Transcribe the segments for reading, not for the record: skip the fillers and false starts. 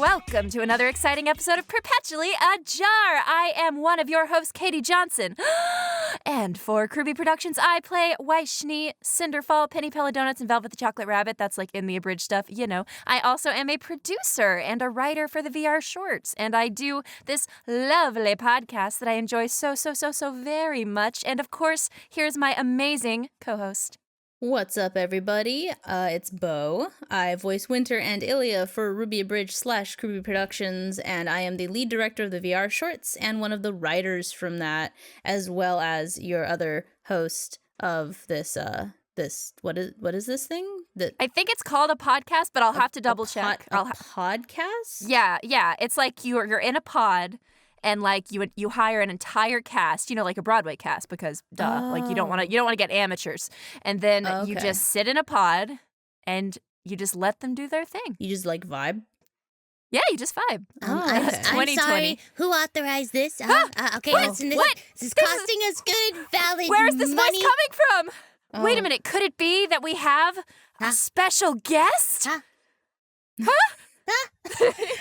welcome to another exciting episode of Perpetually Ajar. I am one of your hosts, Katy Johnson. And for KRWBY Productions, I play Weiss, Cinderfall, Penny Pella Donuts, and Velvet the Chocolate Rabbit. That's like in the abridged stuff, you know. I also am a producer and a writer for the VR shorts. And I do this lovely podcast that I enjoy so very much. And of course, here's my amazing co-host. What's up, everybody? It's Beau. I voice Winter and Ilya for Ruby Abridged / KRWBY Productions, and I am the lead director of the VR shorts and one of the writers from that, as well as your other host of this. What is this thing? I think it's called a podcast, but I'll have to double check. Podcast? Yeah. It's like you're in a pod. And like you hire an entire cast, you know, like a Broadway cast, because like you don't want to get amateurs. And then you just sit in a pod and you just let them do their thing. You just like vibe? Yeah, you just vibe. I'm sorry. Who authorized this? Okay, listen. This is costing us good, valid Where is this money. voice coming from? Wait a minute. Could it be that we have a special guest? Huh?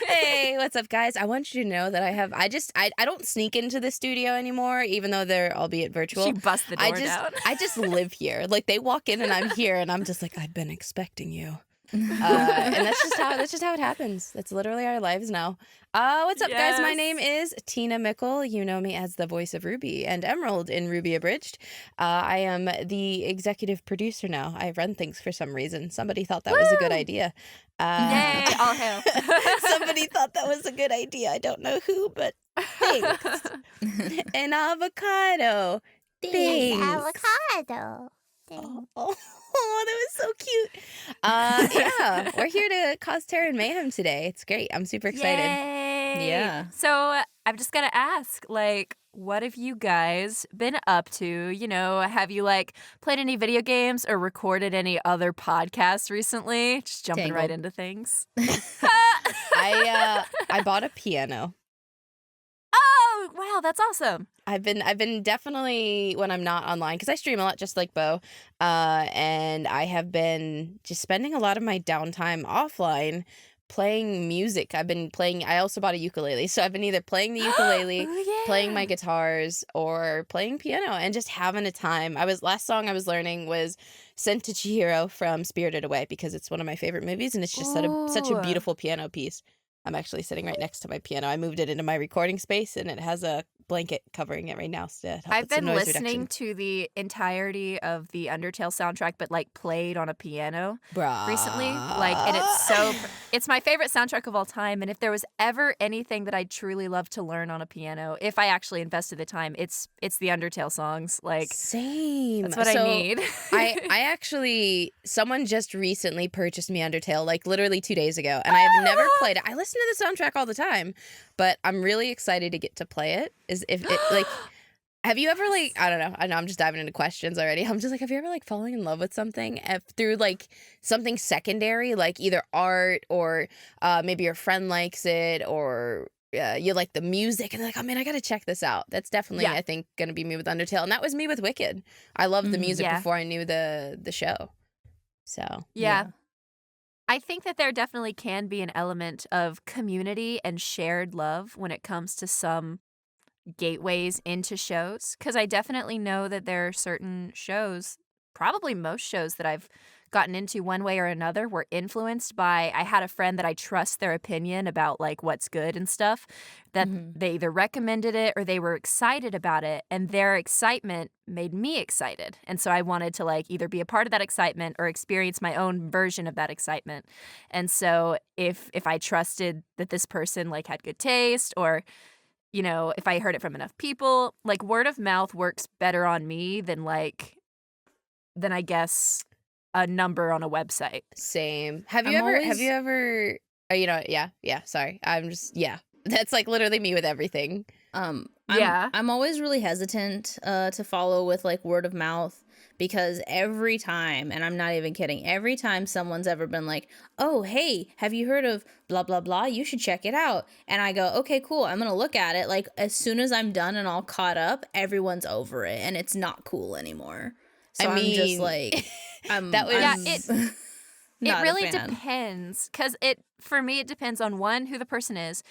Hey, what's up, guys? I want you to know that I don't sneak into the studio anymore, even though they're albeit virtual. She busts the door down. I just live here. Like, they walk in and I'm here and I'm just like, I've been expecting you. And that's just how it happens. That's literally our lives now. What's up, guys? My name is Tina Mickel. You know me as the voice of Ruby and Emerald in Ruby Abridged. I am the executive producer now. I run things for some reason. Somebody thought that was a good idea. Yay, all hail. Somebody thought that was a good idea. I don't know who, but thanks. An avocado. Thanks. Avocado. Oh, that was so cute. Yeah, we're here to cause terror and mayhem today. It's great. I'm super excited. Yay. Yeah. So I'm just going to ask, like, what have you guys been up to? You know, have you, like, played any video games or recorded any other podcasts recently? Just jumping right into things. I bought a piano. Oh, wow, that's awesome. I've been definitely, when I'm not online, because I stream a lot just like Beau, and I have been just spending a lot of my downtime offline playing music. I also bought a ukulele, so I've been either playing the ukulele, playing my guitars, or playing piano and just having a time. Last song I was learning was Sent to Chihiro from Spirited Away, because it's one of my favorite movies and it's just such a beautiful piano piece. I'm actually sitting right next to my piano. I moved it into my recording space, and it has a blanket covering it right now. I've been listening to the entirety of the Undertale soundtrack, but like played on a piano recently. Like, and it's my favorite soundtrack of all time. And if there was ever anything that I'd truly love to learn on a piano, if I actually invested the time, it's the Undertale songs. Like, same. That's what I need. I actually, someone just recently purchased me Undertale, like literally 2 days ago, and I have never played it. I listen to the soundtrack all the time, but I'm really excited to get to play it. Have you ever, like, I don't know, I'm just diving into questions already. I'm just like, have you ever, like, fallen in love with something through, like, something secondary, like either art or maybe your friend likes it, or you like the music and they're like, oh man, I gotta check this out. That's definitely, I think, gonna be me with Undertale. And that was me with Wicked. I loved the music before I knew the show. So yeah. I think that there definitely can be an element of community and shared love when it comes to some gateways into shows, because I definitely know that there are certain shows, probably most shows that I've gotten into one way or another were influenced by, I had a friend that I trust their opinion about like what's good and stuff, that they either recommended it or they were excited about it, and their excitement made me excited. And so I wanted to like either be a part of that excitement or experience my own version of that excitement. And so if I trusted that this person like had good taste, or you know, if I heard it from enough people, like word of mouth works better on me than I guess a number on a website. Same. Have you ever, sorry. That's like literally me with everything. I'm always really hesitant to follow with like word of mouth, because every time, and I'm not even kidding, every time someone's ever been like, oh, hey, have you heard of blah, blah, blah? You should check it out. And I go, okay, cool. I'm going to look at it. Like, as soon as I'm done and all caught up, everyone's over it and it's not cool anymore. So I'm just like, It really depends, because for me, it depends on, one, who the person is,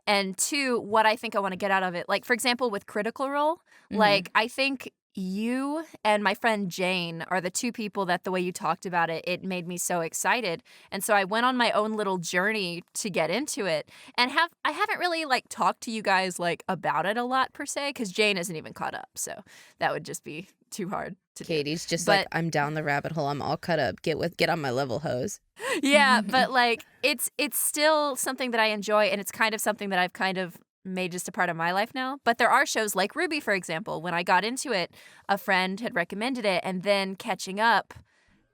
and two, what I think I want to get out of it. Like, for example, with Critical Role, like, I think you and my friend Jane are the two people that the way you talked about it, it made me so excited. And so I went on my own little journey to get into it. And I haven't really, like, talked to you guys, like, about it a lot, per se, because Jane isn't even caught up. So that would just be too hard to do. Katy's just like, I'm down the rabbit hole. I'm all cut up. Get on my level, hose. Yeah, but, like, it's still something that I enjoy, and it's kind of something that I've kind of made just a part of my life now. But there are shows like RWBY, for example. When I got into it, a friend had recommended it, and then catching up,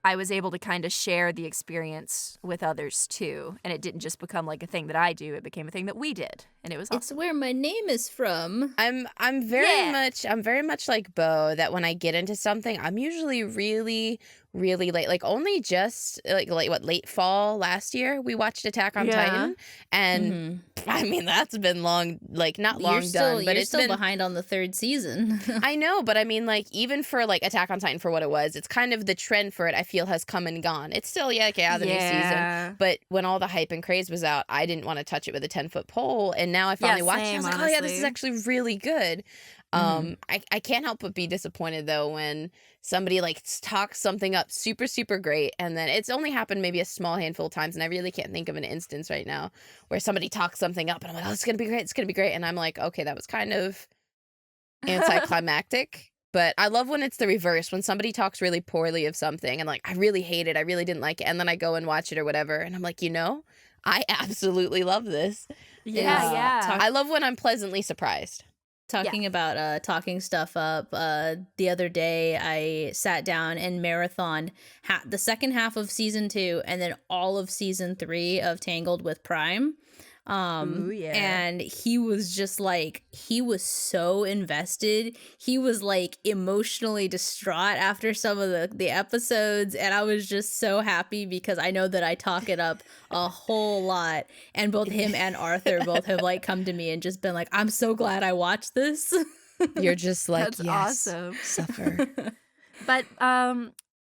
I was able to kind of share the experience with others too. And it didn't just become like a thing that I do, it became a thing that we did. And it was awesome. It's where my name is from. I'm very much like Beau, that when I get into something, I'm usually really late. Like only just like late fall last year we watched Attack on Titan, and I mean that's been long, like not long done, but it's still behind on the third season. I know, but I mean, like, even for like Attack on Titan for what it was, it's kind of the trend for it, I feel, has come and gone. It's still the new season, but when all the hype and craze was out, I didn't want to touch it with a 10-foot pole, and now I finally watched it. I was like, honestly, oh yeah, this is actually really good. I can't help but be disappointed though when somebody like talks something up super great, and then it's only happened maybe a small handful of times, and I really can't think of an instance right now where somebody talks something up and I'm like, oh, it's gonna be great, and I'm like, okay, that was kind of anticlimactic. But I love when it's the reverse, when somebody talks really poorly of something and like, I really hate it, I really didn't like it, and then I go and watch it or whatever, and I'm like, I absolutely love this. I love when I'm pleasantly surprised. Talking about talking stuff up, the other day I sat down and marathoned the second half of season 2 and then all of season 3 of Tangled with Prime. And he was just like, he was so invested. He was like emotionally distraught after some of the episodes, and I was just so happy because I know that I talk it up a whole lot, and both him and Arthur both have like come to me and just been like, I'm so glad I watched this. You're just like, that's awesome. Suffer. But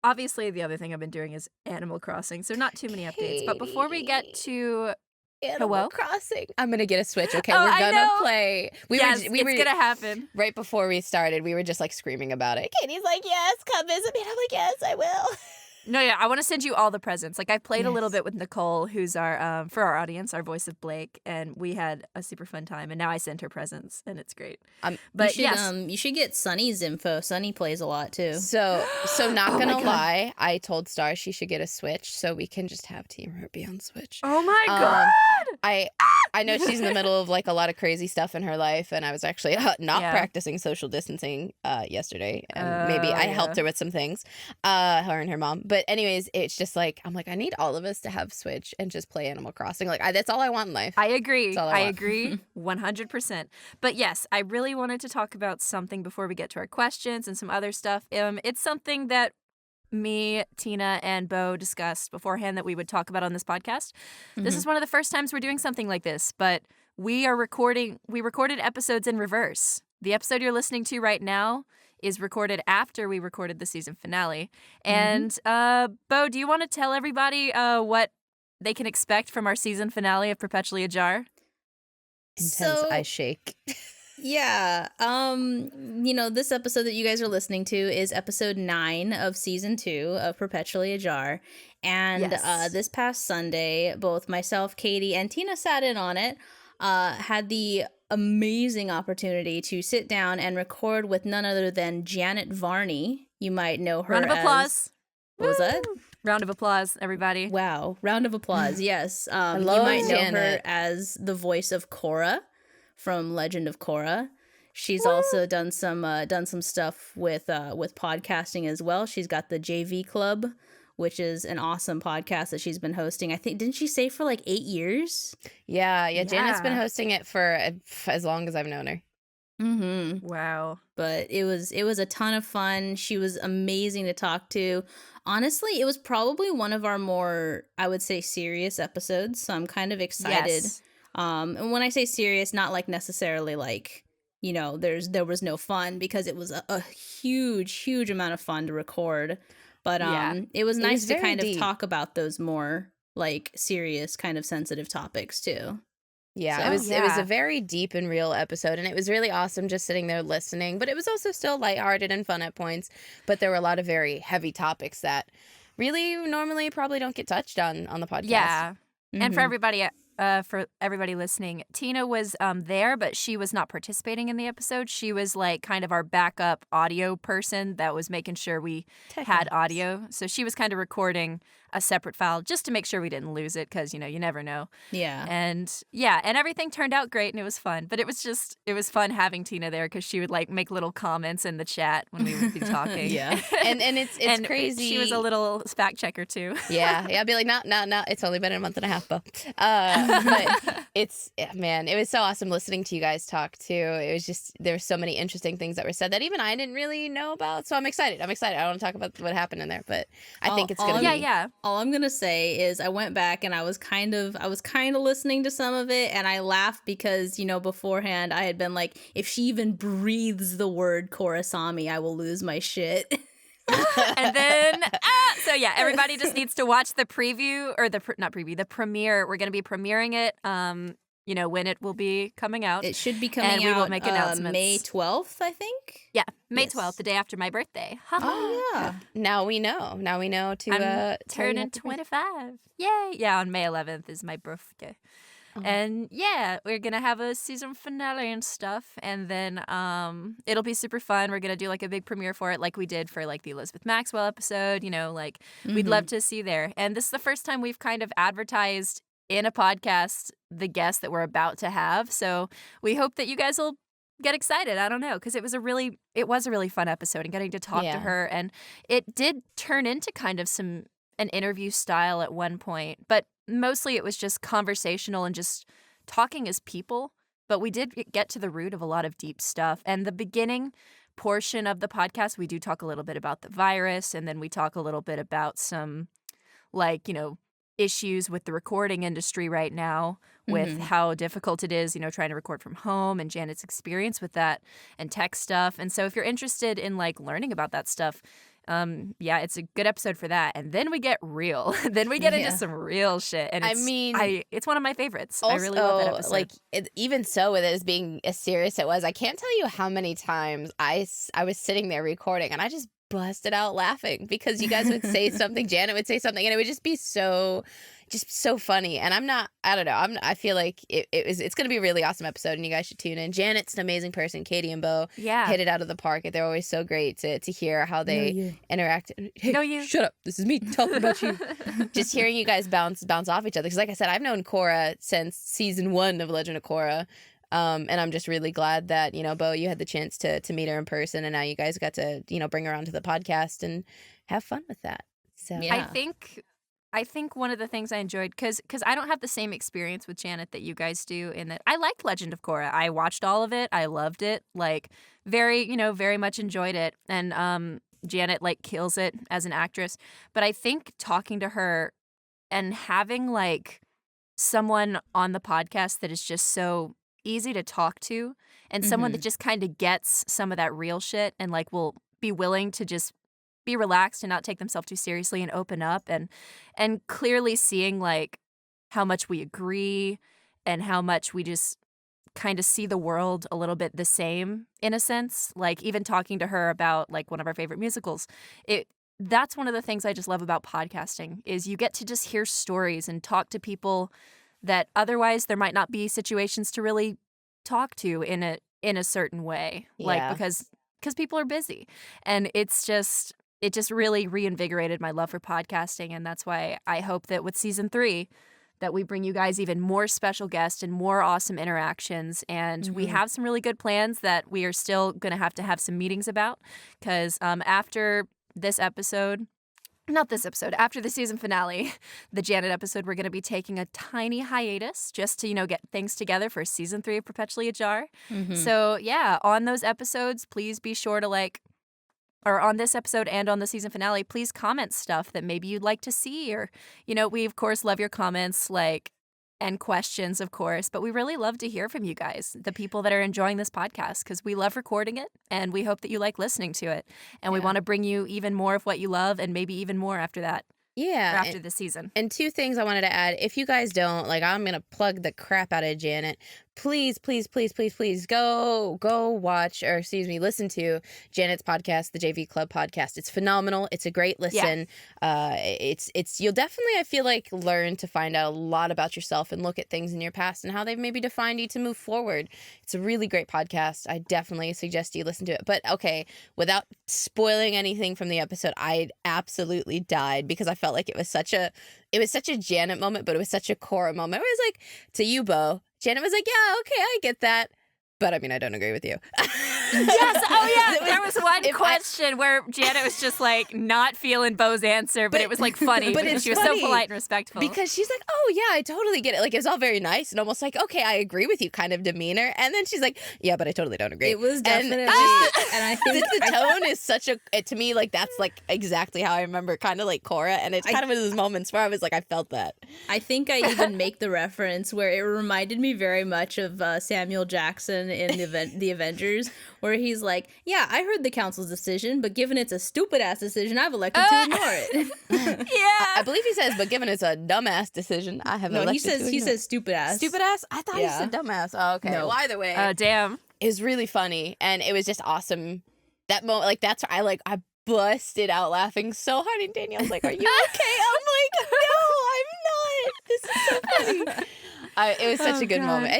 obviously the other thing I've been doing is Animal Crossing, so not too many updates. But before we get to Animal Crossing, I'm gonna get a Switch. Okay, we're gonna play. It's gonna happen. Right before we started, we were just like screaming about it. Katy's like, yes, come visit me. And I'm like, yes, I will. No, yeah, I want to send you all the presents. Like, I played a little bit with Nicole, who's our, for our audience, our voice of Blake, and we had a super fun time, and now I sent her presents, and it's great. But you should get Sunny's info. Sunny plays a lot, too. So not gonna lie, I told Star she should get a Switch so we can just have Team Ruby on Switch. Oh my God! I know she's in the middle of like a lot of crazy stuff in her life, and I was actually not practicing social distancing yesterday, and maybe I helped her with some things, her and her mom. But anyways, it's just like, I'm like, I need all of us to have Switch and just play Animal Crossing. Like, that's all I want in life. I agree. I agree 100%. But yes, I really wanted to talk about something before we get to our questions and some other stuff. It's something that me, Tina, and Beau discussed beforehand that we would talk about on this podcast. This is one of the first times we're doing something like this, but we recorded episodes in reverse. The episode you're listening to right now is recorded after we recorded the season finale. And Beau, do you want to tell everybody what they can expect from our season finale of Perpetually Ajar? Intense eye shake. Yeah. This episode that you guys are listening to is episode 9 of season 2 of Perpetually Ajar. And this past Sunday, both myself, Katy, and Tina sat in on it, had the amazing opportunity to sit down and record with none other than Janet Varney. You might know her. Round of applause. What was that? Round of applause, everybody. Wow. Round of applause. Yes. You might know her as the voice of Korra from Legend of Korra. She's also done some stuff with podcasting as well. She's got the JV Club, which is an awesome podcast that she's been hosting. I think, didn't she say for like 8 years? Yeah. Janet's been hosting it for as long as I've known her. Wow. But it was a ton of fun. She was amazing to talk to. Honestly, it was probably one of our more, I would say, serious episodes. So I'm kind of excited. Yes. And when I say serious, not like necessarily like, there was no fun, because it was a huge amount of fun to record. But it was nice to kind deep. of talk about those more like serious kind of sensitive topics too. Yeah, it was a very deep and real episode, and it was really awesome just sitting there listening, but it was also still lighthearted and fun at points, but there were a lot of very heavy topics that really normally probably don't get touched on the podcast. Yeah. And for everybody listening, Tina was there, but she was not participating in the episode. She was like kind of our backup audio person that was making sure we had audio. So she was kind of recording a separate file just to make sure we didn't lose it because, you know, you never know. Yeah. And everything turned out great and it was fun. But it was fun having Tina there because she would like make little comments in the chat when we would be talking. Yeah. And it's crazy. She was a little fact checker too. Yeah. I'd be like, no, it's only been a month and a half, Beau. But it was so awesome listening to you guys talk too. It was just, there were so many interesting things that were said that even I didn't really know about. So I'm excited. I want to talk about what happened in there, but I think it's going to be. Yeah. All I'm gonna say is I went back and I was kind of listening to some of it, and I laughed because, you know, beforehand I had been like, if she even breathes the word Korasami, I will lose my shit. And then, everybody just needs to watch the preview or the premiere. We're gonna be premiering it. You know, when it will be coming out. It should be coming out. And we will make announcements. May 12th, I think. Yeah, May 12th, the day after my birthday. Oh yeah. Now we know. I'm turning 25. Yay! Yeah, on May 11th is my birthday. And we're gonna have a season finale and stuff, and then it'll be super fun. We're gonna do like a big premiere for it, like we did for like the Elizabeth Maxwell episode. You know, like we'd love to see there. And this is the first time we've kind of advertised in a podcast the guest that we're about to have. So we hope that you guys will get excited. I don't know, because it was a really fun episode, and getting to talk to her, and it did turn into kind of an interview style at one point, but mostly it was just conversational and just talking as people. But we did get to the root of a lot of deep stuff. And the beginning portion of the podcast, we do talk a little bit about the virus, and then we talk a little bit about some, like, you know, issues with the recording industry right now, with how difficult it is, you know, trying to record from home, and Janet's experience with that and tech stuff. And so if you're interested in like learning about that stuff, it's a good episode for that. And then we get real. Then we get into some real shit. And it's one of my favorites. Also, I really love that episode. Like, even so, with it as being as serious it was, I can't tell you how many times I was sitting there recording and I just busted out laughing because you guys would say something, Janet would say something, and it would just be so funny. And I feel like it's going to be a really awesome episode, and you guys should tune in. Janet's an amazing person. Katy and Beau hit it out of the park. They're always so great to hear how they interact. Hey, shut up. This is me talking about you. Just hearing you guys bounce off each other. Because like I said, I've known Korra since season 1 of Legend of Korra. And I'm just really glad that, you know, Beau, you had the chance to meet her in person, and now you guys got to, you know, bring her onto the podcast and have fun with that. So I think one of the things I enjoyed, because I don't have the same experience with Janet that you guys do, in that I liked Legend of Korra. I watched all of it. I loved it. Like, very much enjoyed it. And Janet, like, kills it as an actress. But I think talking to her and having, like, someone on the podcast that is just so easy to talk to, and someone that just kind of gets some of that real shit and like will be willing to just be relaxed and not take themselves too seriously and open up, and clearly seeing like how much we agree and how much we just kind of see the world a little bit the same in a sense. Like, even talking to her about like one of our favorite musicals, that's one of the things I just love about podcasting, is you get to just hear stories and talk to people that otherwise there might not be situations to really talk to in a certain way, like because people are busy. And it just really reinvigorated my love for podcasting, and that's why I hope that with season 3 that we bring you guys even more special guests and more awesome interactions. And we have some really good plans that we are still going to have some meetings about, because after this episode, after the season finale, the Janet episode, we're going to be taking a tiny hiatus just to, you know, get things together for season 3 of Perpetually Ajar. So, on those episodes, please be sure to or on this episode and on the season finale, please comment stuff that maybe you'd like to see. Or, you know, we, of course, love your comments, like and questions, of course, but we really love to hear from you guys, the people that are enjoying this podcast, because we love recording it and we hope that you like listening to it. And we want to bring you even more of what you love and maybe even more after that. Yeah. After this season. And 2 things I wanted to add. If you guys don't, like, I'm going to plug the crap out of Janet. Please, please, please, please, please go watch, or excuse me, listen to Janet's podcast, the JV Club podcast. It's phenomenal. It's a great listen. It's you'll definitely, I feel like, learn to find out a lot about yourself and look at things in your past and how they've maybe defined you to move forward. It's a really great podcast. I definitely suggest you listen to it. But okay, without spoiling anything from the episode, I absolutely died because I felt like it was such a Janet moment, but it was such a Cora moment. It was like, to you, Beau, Janet was like, yeah, okay, I get that. But I mean, I don't agree with you. Yes. Oh, yeah. There was one question where Janet was just like not feeling Beau's answer, but it was like funny because she was so polite and respectful. Because she's like, oh, yeah, I totally get it. Like, it was all very nice and almost like, okay, I agree with you kind of demeanor. And then she's like, yeah, but I totally don't agree. It was definitely. And I think the tone is such to me, like, that's like exactly how I remember kind of like Cora. And it's kind of those moments where I was like, I felt that. I think I even make the reference where it reminded me very much of Samuel Jackson in the Avengers, where he's like, yeah, I heard the council's decision, but given it's a stupid ass decision, I've elected to ignore it. Yeah. I believe he says, but given it's a dumbass decition, I have elected to ignore it. He says stupid ass. Stupid ass? I thought he said dumbass. Oh, okay. No. Well, either way. Oh, damn. It was really funny, and it was just awesome. That moment, like, that's where I busted out laughing so hard, and Danielle's like, are you okay? I'm like, no, I'm not. This is so funny. It was such a good moment.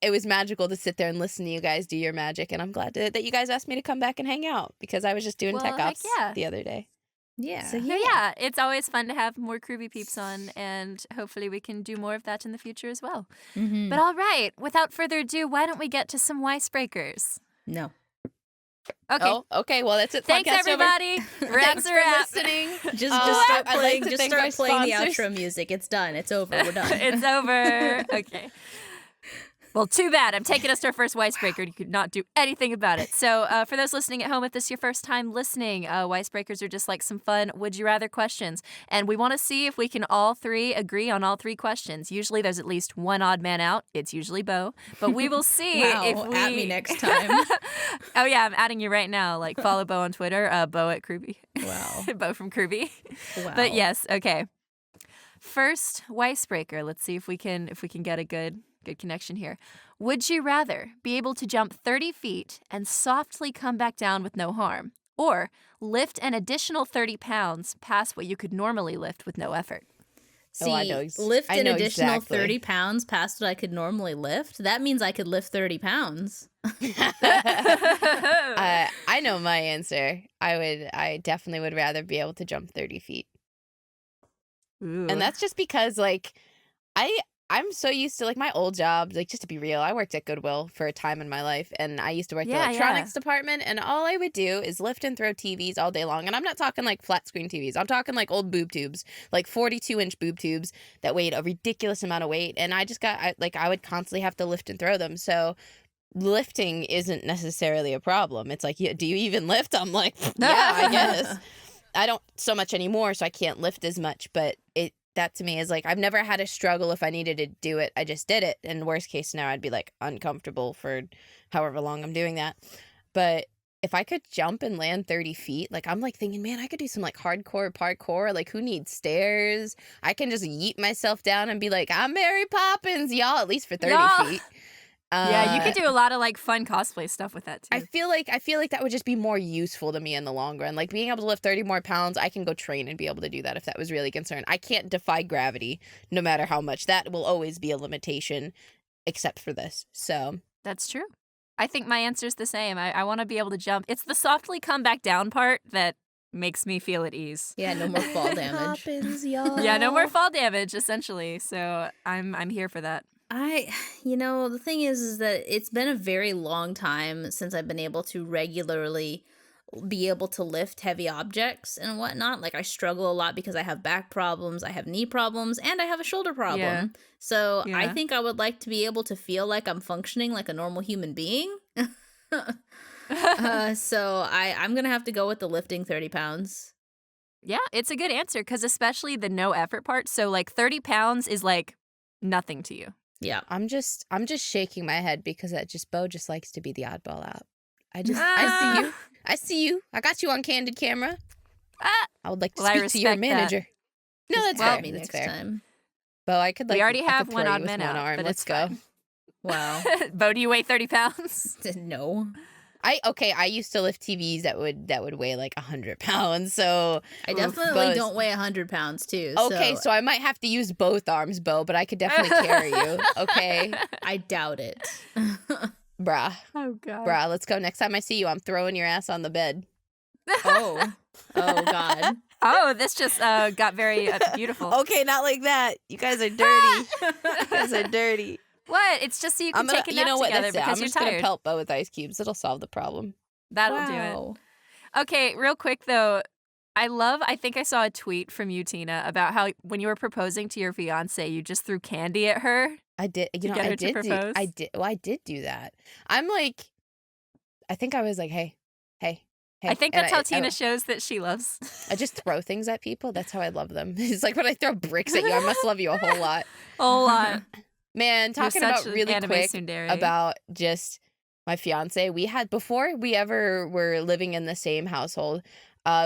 It was magical to sit there and listen to you guys do your magic, and I'm glad that you guys asked me to come back and hang out because I was just doing tech ops the other day. Yeah. So yeah, it's always fun to have more KRWBY peeps on, and hopefully we can do more of that in the future as well. Mm-hmm. But all right, without further ado, why don't we get to some Weiss Breakers? No. Okay. Oh, okay. Well, that's it. Thanks, everybody. Thanks for listening. Just start playing. Like just start playing the outro music. It's done. It's over. We're done. It's over. Okay. Well, too bad. I'm taking us to our first Weiss Breaker. You could not do anything about it. So for those listening at home, if this is your first time listening, Weiss Breakers are just like some fun would you rather questions. And we want to see if we can all three agree on all 3 questions. Usually there's at least one odd man out. It's usually Beau. But we will see if we... at me next time. Oh, yeah. I'm adding you right now. Like, follow Beau on Twitter. Beau at KRWBY. Wow. Beau from KRWBY. Wow. But yes, okay. First Weiss Breaker. Let's see if we can get a good connection here. Would you rather be able to jump 30 feet and softly come back down with no harm, or lift an additional 30 pounds past what you could normally lift with no effort? See, lift an additional 30 pounds past what I could normally lift? That means I could lift 30 pounds. I know my answer. I definitely would rather be able to jump 30 feet. Ooh. And that's just because, like, I'm so used to, like, my old job, like, just to be real, I worked at Goodwill for a time in my life, and I used to work the electronics department, and all I would do is lift and throw TVs all day long, and I'm not talking, like, flat screen TVs. I'm talking, like, old boob tubes, like 42-inch boob tubes that weighed a ridiculous amount of weight, and I would constantly have to lift and throw them, so lifting isn't necessarily a problem. It's like, do you even lift? I'm like, yeah, I guess. I don't so much anymore, so I can't lift as much, but that to me is like, I've never had a struggle if I needed to do it. I just did it. And worst case scenario, I'd be like uncomfortable for however long I'm doing that. But if I could jump and land 30 feet, like, I'm like thinking, man, I could do some like hardcore parkour. Like, who needs stairs? I can just yeet myself down and be like, I'm Mary Poppins, y'all, at least for 30 feet. Yeah, you could do a lot of like fun cosplay stuff with that too. I feel like that would just be more useful to me in the long run. Like, being able to lift 30 more pounds, I can go train and be able to do that if that was really concerned. I can't defy gravity no matter how much. That will always be a limitation, except for this. So that's true. I think my answer's the same. I want to be able to jump. It's the softly come back down part that makes me feel at ease. Yeah, no more fall damage. Yeah, no more fall damage, essentially. So I'm here for that. The thing is that it's been a very long time since I've been able to regularly be able to lift heavy objects and whatnot. Like, I struggle a lot because I have back problems, I have knee problems, and I have a shoulder problem. Yeah. So I think I would like to be able to feel like I'm functioning like a normal human being. So I'm going to have to go with the lifting 30 pounds. Yeah, it's a good answer because especially the no effort part. So like 30 pounds is like nothing to you. Yeah. I'm just shaking my head because Beau just likes to be the oddball out. I see you. I got you on candid camera. I would like to speak to your manager. That. No, that's fair. Me Next fair. time. Beau, I could we already I have could one throw odd you with man one out, arm. but Let's it's go. fine. Wow. Beau, do you weigh 30 pounds? No. I used to lift TVs that would weigh like 100 pounds. So I definitely don't weigh 100 pounds too. Okay, so I might have to use both arms, Beau, but I could definitely carry you. Okay. I doubt it. Bruh. Oh god. Bruh, let's go. Next time I see you, I'm throwing your ass on the bed. Oh god. Oh, this just got very beautiful. Okay, not like that. You guys are dirty. You guys are dirty. What? It's just so you can take a nap together because I'm you're just tired. gonna pelt Beau with ice cubes. It'll solve the problem. That'll do it. Okay, real quick though, I think I saw a tweet from you, Tina, about how when you were proposing to your fiance, you just threw candy at her. I did. You know, get her I to did. propose? I did. Well, I did do that. I'm like, I think I was like, hey. I think that's how Tina shows that she loves. I just throw things at people. That's how I love them. It's like when I throw bricks at you, I must love you a whole lot. Whole lot. Man, talking about really quick tsundere. about just my fiance. We had, before we ever were living in the same household,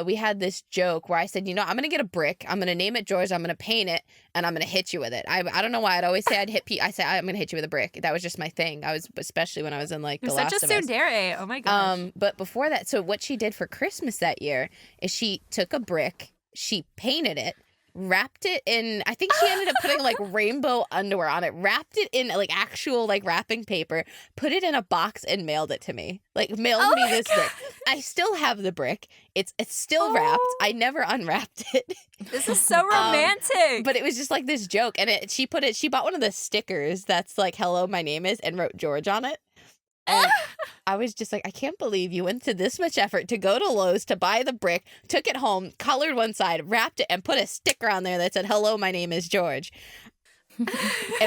we had this joke where I said, you know, I'm going to get a brick. I'm going to name it George. I'm going to paint it and I'm going to hit you with it. I don't know why I'd always say I'd hit I said, I'm going to hit you with a brick. That was just my thing. Especially when I was in like You're The Last such of a Us. tsundere. Oh my gosh. But before that, so what she did for Christmas that year is she took a brick, she painted it, wrapped it in, I think she ended up putting like rainbow underwear on it, wrapped it in like actual like wrapping paper, put it in a box and mailed it to me. Like mailed me this brick. I still have the brick. It's still wrapped. I never unwrapped it. This is so romantic. But it was just like this joke. And she bought one of the stickers that's like, hello, my name is, and wrote George on it. And I was just like, I can't believe you went to this much effort to go to Lowe's to buy the brick, took it home, colored one side, wrapped it, and put a sticker on there that said, hello, my name is George. And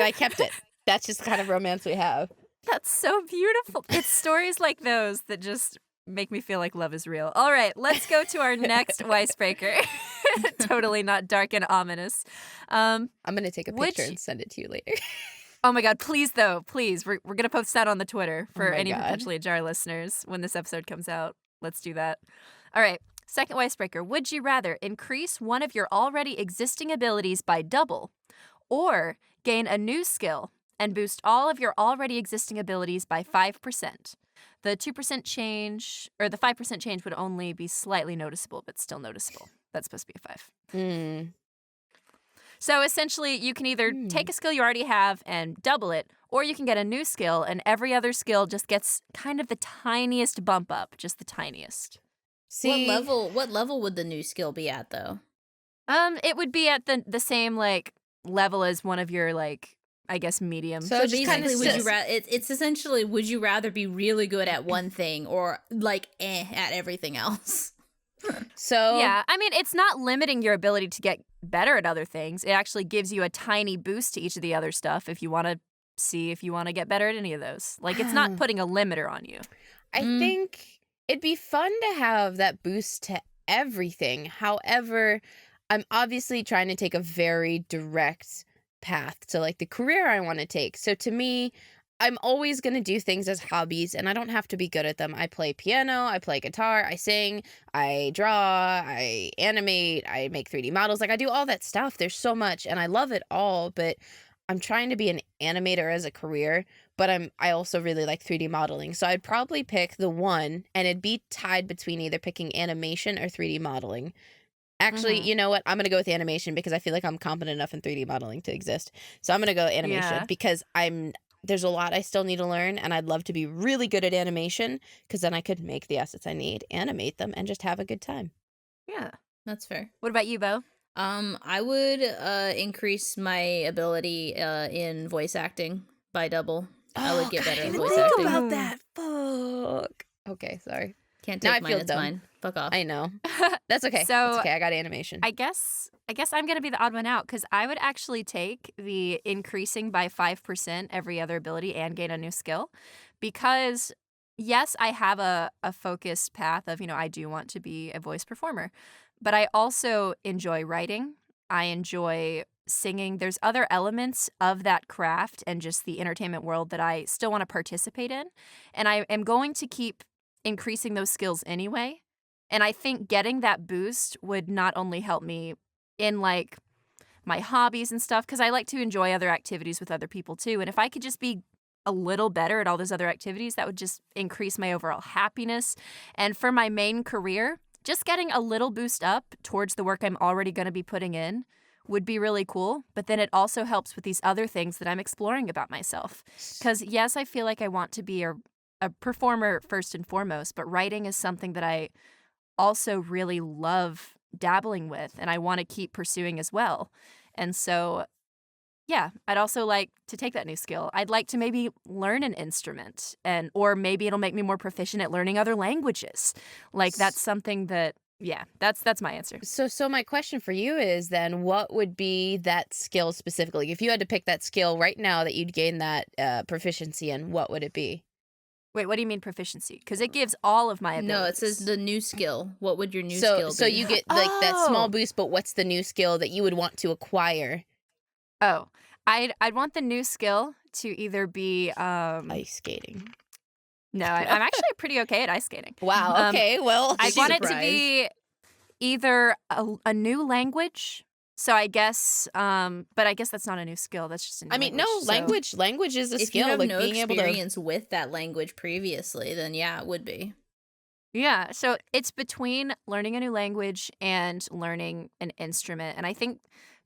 I kept it. That's just the kind of romance we have. That's so beautiful. It's stories like those that just make me feel like love is real. All right, let's go to our next Weiss Breaker. Totally not dark and ominous. I'm going to take a picture and send it to you later. Oh my God, please though, please. We're going to post that on the Twitter for any God. Perpetually Ajar listeners when this episode comes out. Let's do that. All right, second Weiss Breaker. Would you rather increase one of your already existing abilities by double or gain a new skill and boost all of your already existing abilities by 5%? The 2% change, or the 5% change would only be slightly noticeable, but still noticeable. That's supposed to be a 5. So essentially, you can either take a skill you already have and double it, or you can get a new skill, and every other skill just gets kind of the tiniest bump up, just the tiniest. See, what level would the new skill be at, though? It would be at the same like level as one of your like, I guess, medium. So basically, it's essentially, would you rather be really good at one thing or like at everything else? So yeah, I mean, it's not limiting your ability to get better at other things. It actually gives you a tiny boost to each of the other stuff if you want to see if you want to get better at any of those. Like, it's not putting a limiter on you. I think it'd be fun to have that boost to everything. However, I'm obviously trying to take a very direct path to like the career I want to take. So to me, I'm always going to do things as hobbies, and I don't have to be good at them. I play piano, I play guitar, I sing, I draw, I animate, I make 3D models. Like, I do all that stuff. There's so much, and I love it all, but I'm trying to be an animator as a career, but I also really like 3D modeling. So I'd probably pick the one, and it'd be tied between either picking animation or 3D modeling. Actually, you know what? I'm going to go with animation because I feel like I'm competent enough in 3D modeling to exist. So I'm going to go animation because there's a lot I still need to learn, and I'd love to be really good at animation because then I could make the assets I need, animate them, and just have a good time. Yeah, that's fair. What about you, Beau? I would increase my ability in voice acting by double. I would get better at voice acting. Think about that. Fuck. Okay, sorry. Can't take mine. It's mine. Fuck off. I know. That's okay. That's okay. I got animation. I guess I'm going to be the odd one out because I would actually take the increasing by 5% every other ability and gain a new skill because, yes, I have a focused path of, I do want to be a voice performer, but I also enjoy writing. I enjoy singing. There's other elements of that craft and just the entertainment world that I still want to participate in. And I am going to keep increasing those skills anyway. And I think getting that boost would not only help me in like my hobbies and stuff, because I like to enjoy other activities with other people too. And if I could just be a little better at all those other activities, that would just increase my overall happiness. And for my main career, just getting a little boost up towards the work I'm already going to be putting in would be really cool. But then it also helps with these other things that I'm exploring about myself. Because yes, I feel like I want to be a performer first and foremost, but writing is something that I also really love dabbling with and I want to keep pursuing as well. And so yeah, I'd also like to take that new skill. I'd like to maybe learn an instrument or maybe it'll make me more proficient at learning other languages. Like that's something that, yeah, that's my answer. So my question for you is then, what would be that skill specifically? If you had to pick that skill right now that you'd gain that proficiency in, what would it be? Wait, what do you mean proficiency? Because it gives all of my abilities. No, it says the new skill. What would your new skill be? So you get like that small boost, but what's the new skill that you would want to acquire? Oh, I'd want the new skill to either be ice skating. No, I'm actually pretty okay at ice skating. Wow. Okay. Well, I want it to be either a new language. So I guess, but I guess that's not a new skill. That's just a new language. Language is a skill. If you have like no being experience with that language previously, then yeah, it would be. Yeah, so it's between learning a new language and learning an instrument. And I think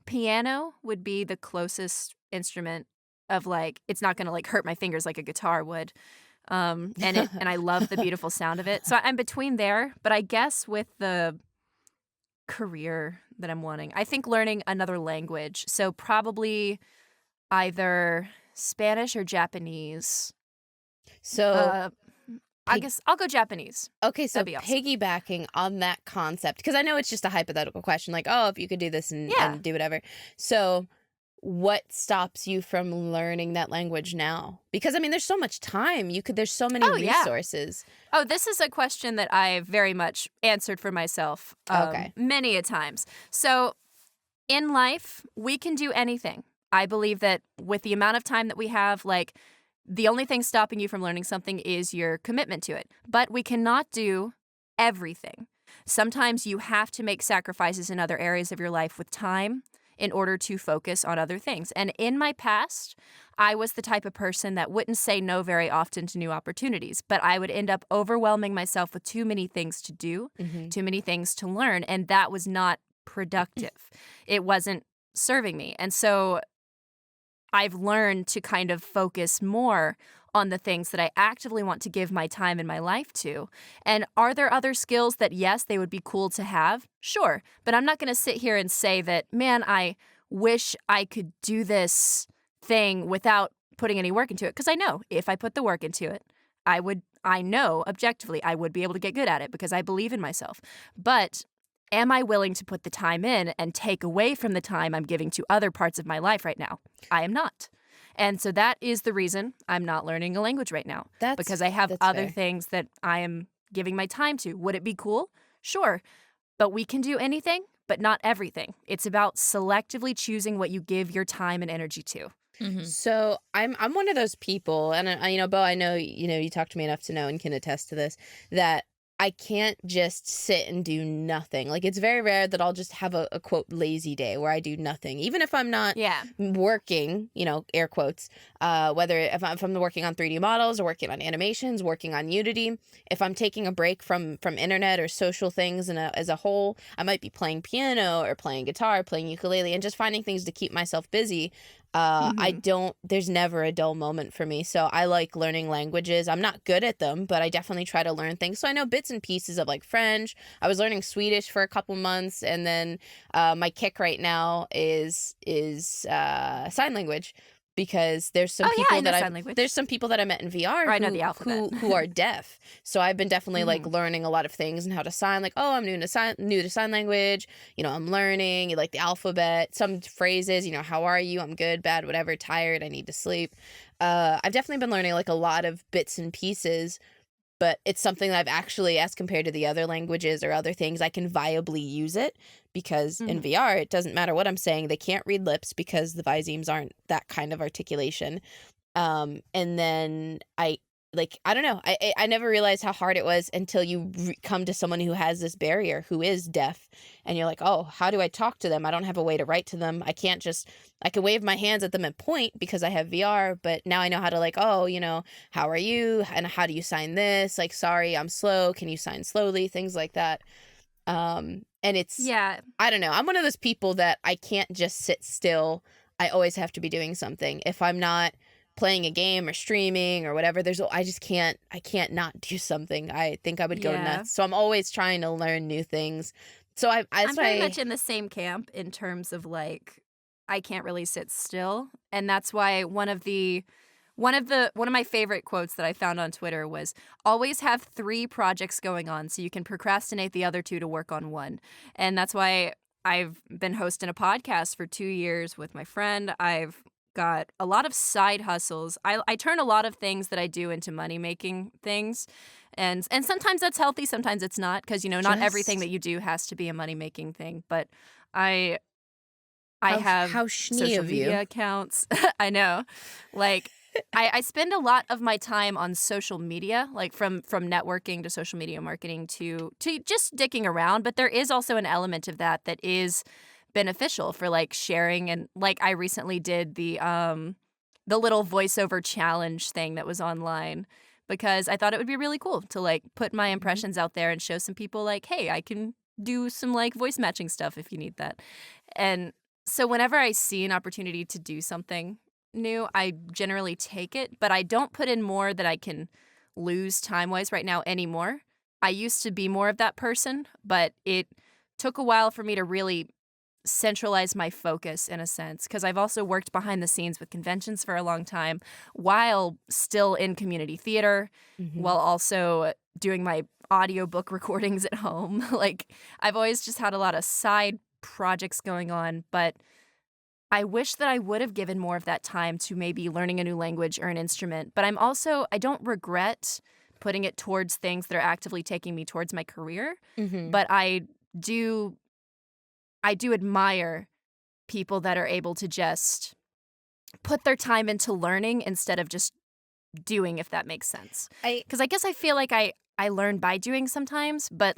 piano would be the closest instrument of like, it's not going to like hurt my fingers like a guitar would. And I love the beautiful sound of it. So I'm between there, but I guess with the career that I'm wanting, I think learning another language. So probably either Spanish or Japanese. So I guess I'll go Japanese. Okay, so awesome. Piggybacking on that concept, because I know it's just a hypothetical question, like, oh, if you could do this and do whatever. So what stops you from learning that language now? Because, I mean, there's so much time. There's so many resources. Oh, this is a question that I've very much answered for myself many a times. So in life, we can do anything. I believe that with the amount of time that we have, like, the only thing stopping you from learning something is your commitment to it. But we cannot do everything. Sometimes you have to make sacrifices in other areas of your life with time in order to focus on other things. And in my past, I was the type of person that wouldn't say no very often to new opportunities, but I would end up overwhelming myself with too many things to do, too many things to learn, and that was not productive. It wasn't serving me. And so I've learned to kind of focus more on the things that I actively want to give my time and my life to. And are there other skills that, yes, they would be cool to have? Sure. But I'm not going to sit here and say that, man, I wish I could do this thing without putting any work into it. Because I know if I put the work into it, I know objectively I would be able to get good at it because I believe in myself. But am I willing to put the time in and take away from the time I'm giving to other parts of my life right now? I am not. And so that is the reason I'm not learning a language right now. Because I have other things that I am giving my time to. Would it be cool? Sure. But we can do anything, but not everything. It's about selectively choosing what you give your time and energy to. So I'm one of those people, and Beau, I know you talked to me enough to know and can attest to this, that I can't just sit and do nothing. Like, it's very rare that I'll just have a quote lazy day where I do nothing, even if I'm not working, air quotes, whether if I'm working on 3D models or working on animations, working on Unity. If I'm taking a break from internet or social things as a whole, I might be playing piano or playing guitar, playing ukulele, and just finding things to keep myself busy. There's never a dull moment for me. So I like learning languages. I'm not good at them, but I definitely try to learn things. So I know bits and pieces of like French. I was learning Swedish for a couple months, and then my kick right now is sign language. Because there's some people that I met in VR who are deaf. So I've been definitely like learning a lot of things and how to sign. Like, oh, I'm new to sign language. I'm learning like the alphabet, some phrases. How are you? I'm good, bad, whatever. Tired. I need to sleep. I've definitely been learning like a lot of bits and pieces. but it's something that I've actually, as compared to the other languages or other things, I can viably use it, because in VR, it doesn't matter what I'm saying. They can't read lips because the Visemes aren't that kind of articulation. And then I don't know. I never realized how hard it was until you come to someone who has this barrier, who is deaf, and you're like, oh, how do I talk to them? I don't have a way to write to them. I can wave my hands at them and point because I have VR, but now I know how to, like, oh, you know, how are you? And how do you sign this? Like, sorry, I'm slow. Can you sign slowly? Things like that. And it's, I don't know. I'm one of those people that I can't just sit still. I always have to be doing something. If I'm not playing a game or streaming or whatever, I can't not do something. I think I would go nuts. So I'm always trying to learn new things. So I'm very much in the same camp in terms of, like, I can't really sit still. And that's why one of my favorite quotes that I found on Twitter was, always have 3 projects going on so you can procrastinate the other 2 to work on one. And that's why I've been hosting a podcast for 2 years with my friend. I've got a lot of side hustles. I turn a lot of things that I do into money-making things. And sometimes that's healthy, sometimes it's not, because, you know, not everything that you do has to be a money-making thing. But I have social media accounts. I know. Like, I spend a lot of my time on social media, like from networking to social media marketing to just dicking around. But there is also an element of that is beneficial for, like, sharing. And, like, I recently did the little voiceover challenge thing that was online, because I thought it would be really cool to, like, put my impressions out there and show some people, like, hey, I can do some, like, voice matching stuff if you need that. And so whenever I see an opportunity to do something new, I generally take it, but I don't put in more that I can lose time-wise right now anymore. I used to be more of that person, but it took a while for me to really centralize my focus, in a sense, because I've also worked behind the scenes with conventions for a long time while still in community theater, while also doing my audiobook recordings at home. Like, I've always just had a lot of side projects going on, but I wish that I would have given more of that time to maybe learning a new language or an instrument. But I don't regret putting it towards things that are actively taking me towards my career. But I do admire people that are able to just put their time into learning instead of just doing, if that makes sense. Because I guess I feel like I learn by doing sometimes, but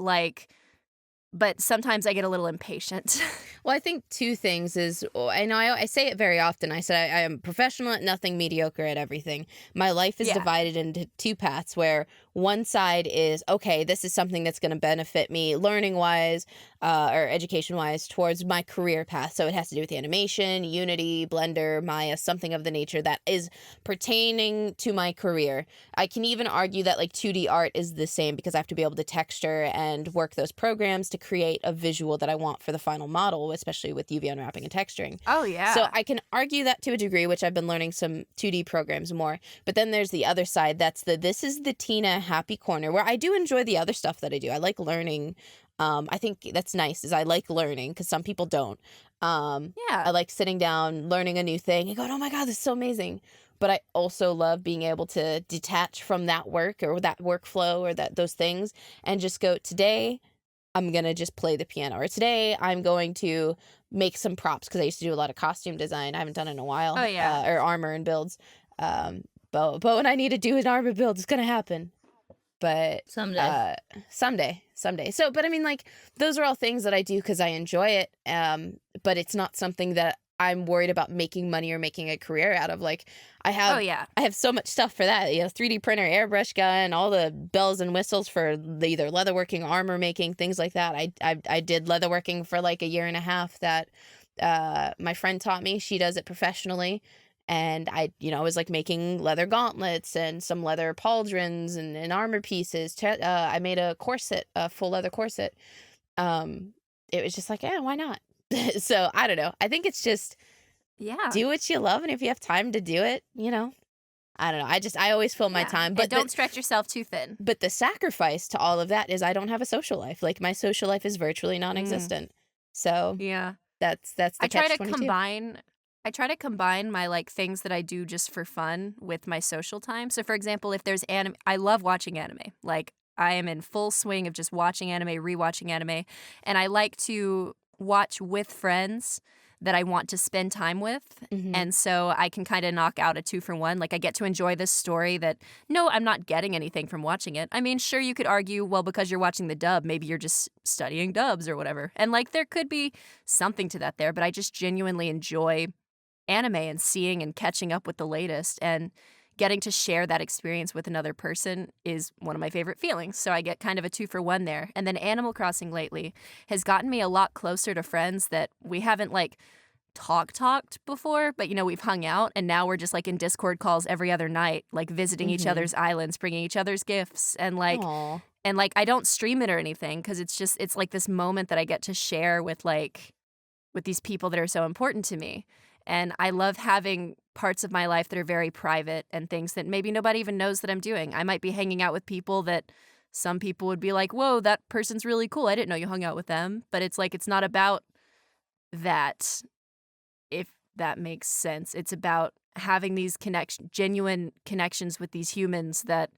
sometimes I get a little impatient. Well, I think 2 things is, I know I say it very often. I said I am professional at nothing, mediocre at everything. My life is divided into 2 paths, where one side is, okay, this is something that's going to benefit me learning-wise or education-wise towards my career path. So it has to do with animation, Unity, Blender, Maya, something of the nature that is pertaining to my career. I can even argue that, like, 2D art is the same, because I have to be able to texture and work those programs to create a visual that I want for the final model, especially with UV unwrapping and texturing. Oh, yeah. So I can argue that to a degree, which I've been learning some 2D programs more. But then there's the other side. This is the Tina happy corner, where I do enjoy the other stuff that I do. I like learning. I think that's nice, is I like learning, because some people don't. I like sitting down, learning a new thing, and going, oh my God, this is so amazing. But I also love being able to detach from that work or that workflow or those things and just go, today I'm going to just play the piano, or today I'm going to make some props, because I used to do a lot of costume design. I haven't done it in a while. Oh, yeah. Or armor and builds. Beau and I need to do an armor build. It's going to happen. But someday. So, but I mean, like, those are all things that I do because I enjoy it. But it's not something that I'm worried about making money or making a career out of. Like, I have so much stuff for that. 3D printer, airbrush gun, all the bells and whistles for either leatherworking, armor making, things like that. I did leatherworking for like a year and a half that my friend taught me. She does it professionally. And I was like making leather gauntlets and some leather pauldrons and armor pieces. I made a corset, a full leather corset. It was just like, why not? So I don't know. I think it's just, do what you love. And if you have time to do it, I don't know. I always fill my time. But don't stretch yourself too thin. But the sacrifice to all of that is I don't have a social life. Like, my social life is virtually non-existent. So yeah, that's the I try to catch-22. combine I try to combine my like things that I do just for fun with my social time. So for example, if there's anime, I love watching anime. Like I am in full swing of just watching anime, rewatching anime, and I like to watch with friends that I want to spend time with. And so I can kind of knock out a 2-for-1. Like I get to enjoy this story that no, I'm not getting anything from watching it. I mean, sure you could argue, well, because you're watching the dub, maybe you're just studying dubs or whatever. And like there could be something to that there, but I just genuinely enjoy anime and seeing and catching up with the latest, and getting to share that experience with another person is one of my favorite feelings. So I get kind of a 2-for-1 there. And then Animal Crossing lately has gotten me a lot closer to friends that we haven't like talked before, but you know, we've hung out, and now we're just like in Discord calls every other night, like visiting each other's islands, bringing each other's gifts, and like Aw. and like I don't stream it or anything because it's like this moment that I get to share with these people that are so important to me. And I love having parts of my life that are very private and things that maybe nobody even knows that I'm doing. I might be hanging out with people that some people would be like, whoa, that person's really cool. I didn't know you hung out with them. But it's like, it's not about that, if that makes sense. It's about having these genuine connections with these humans that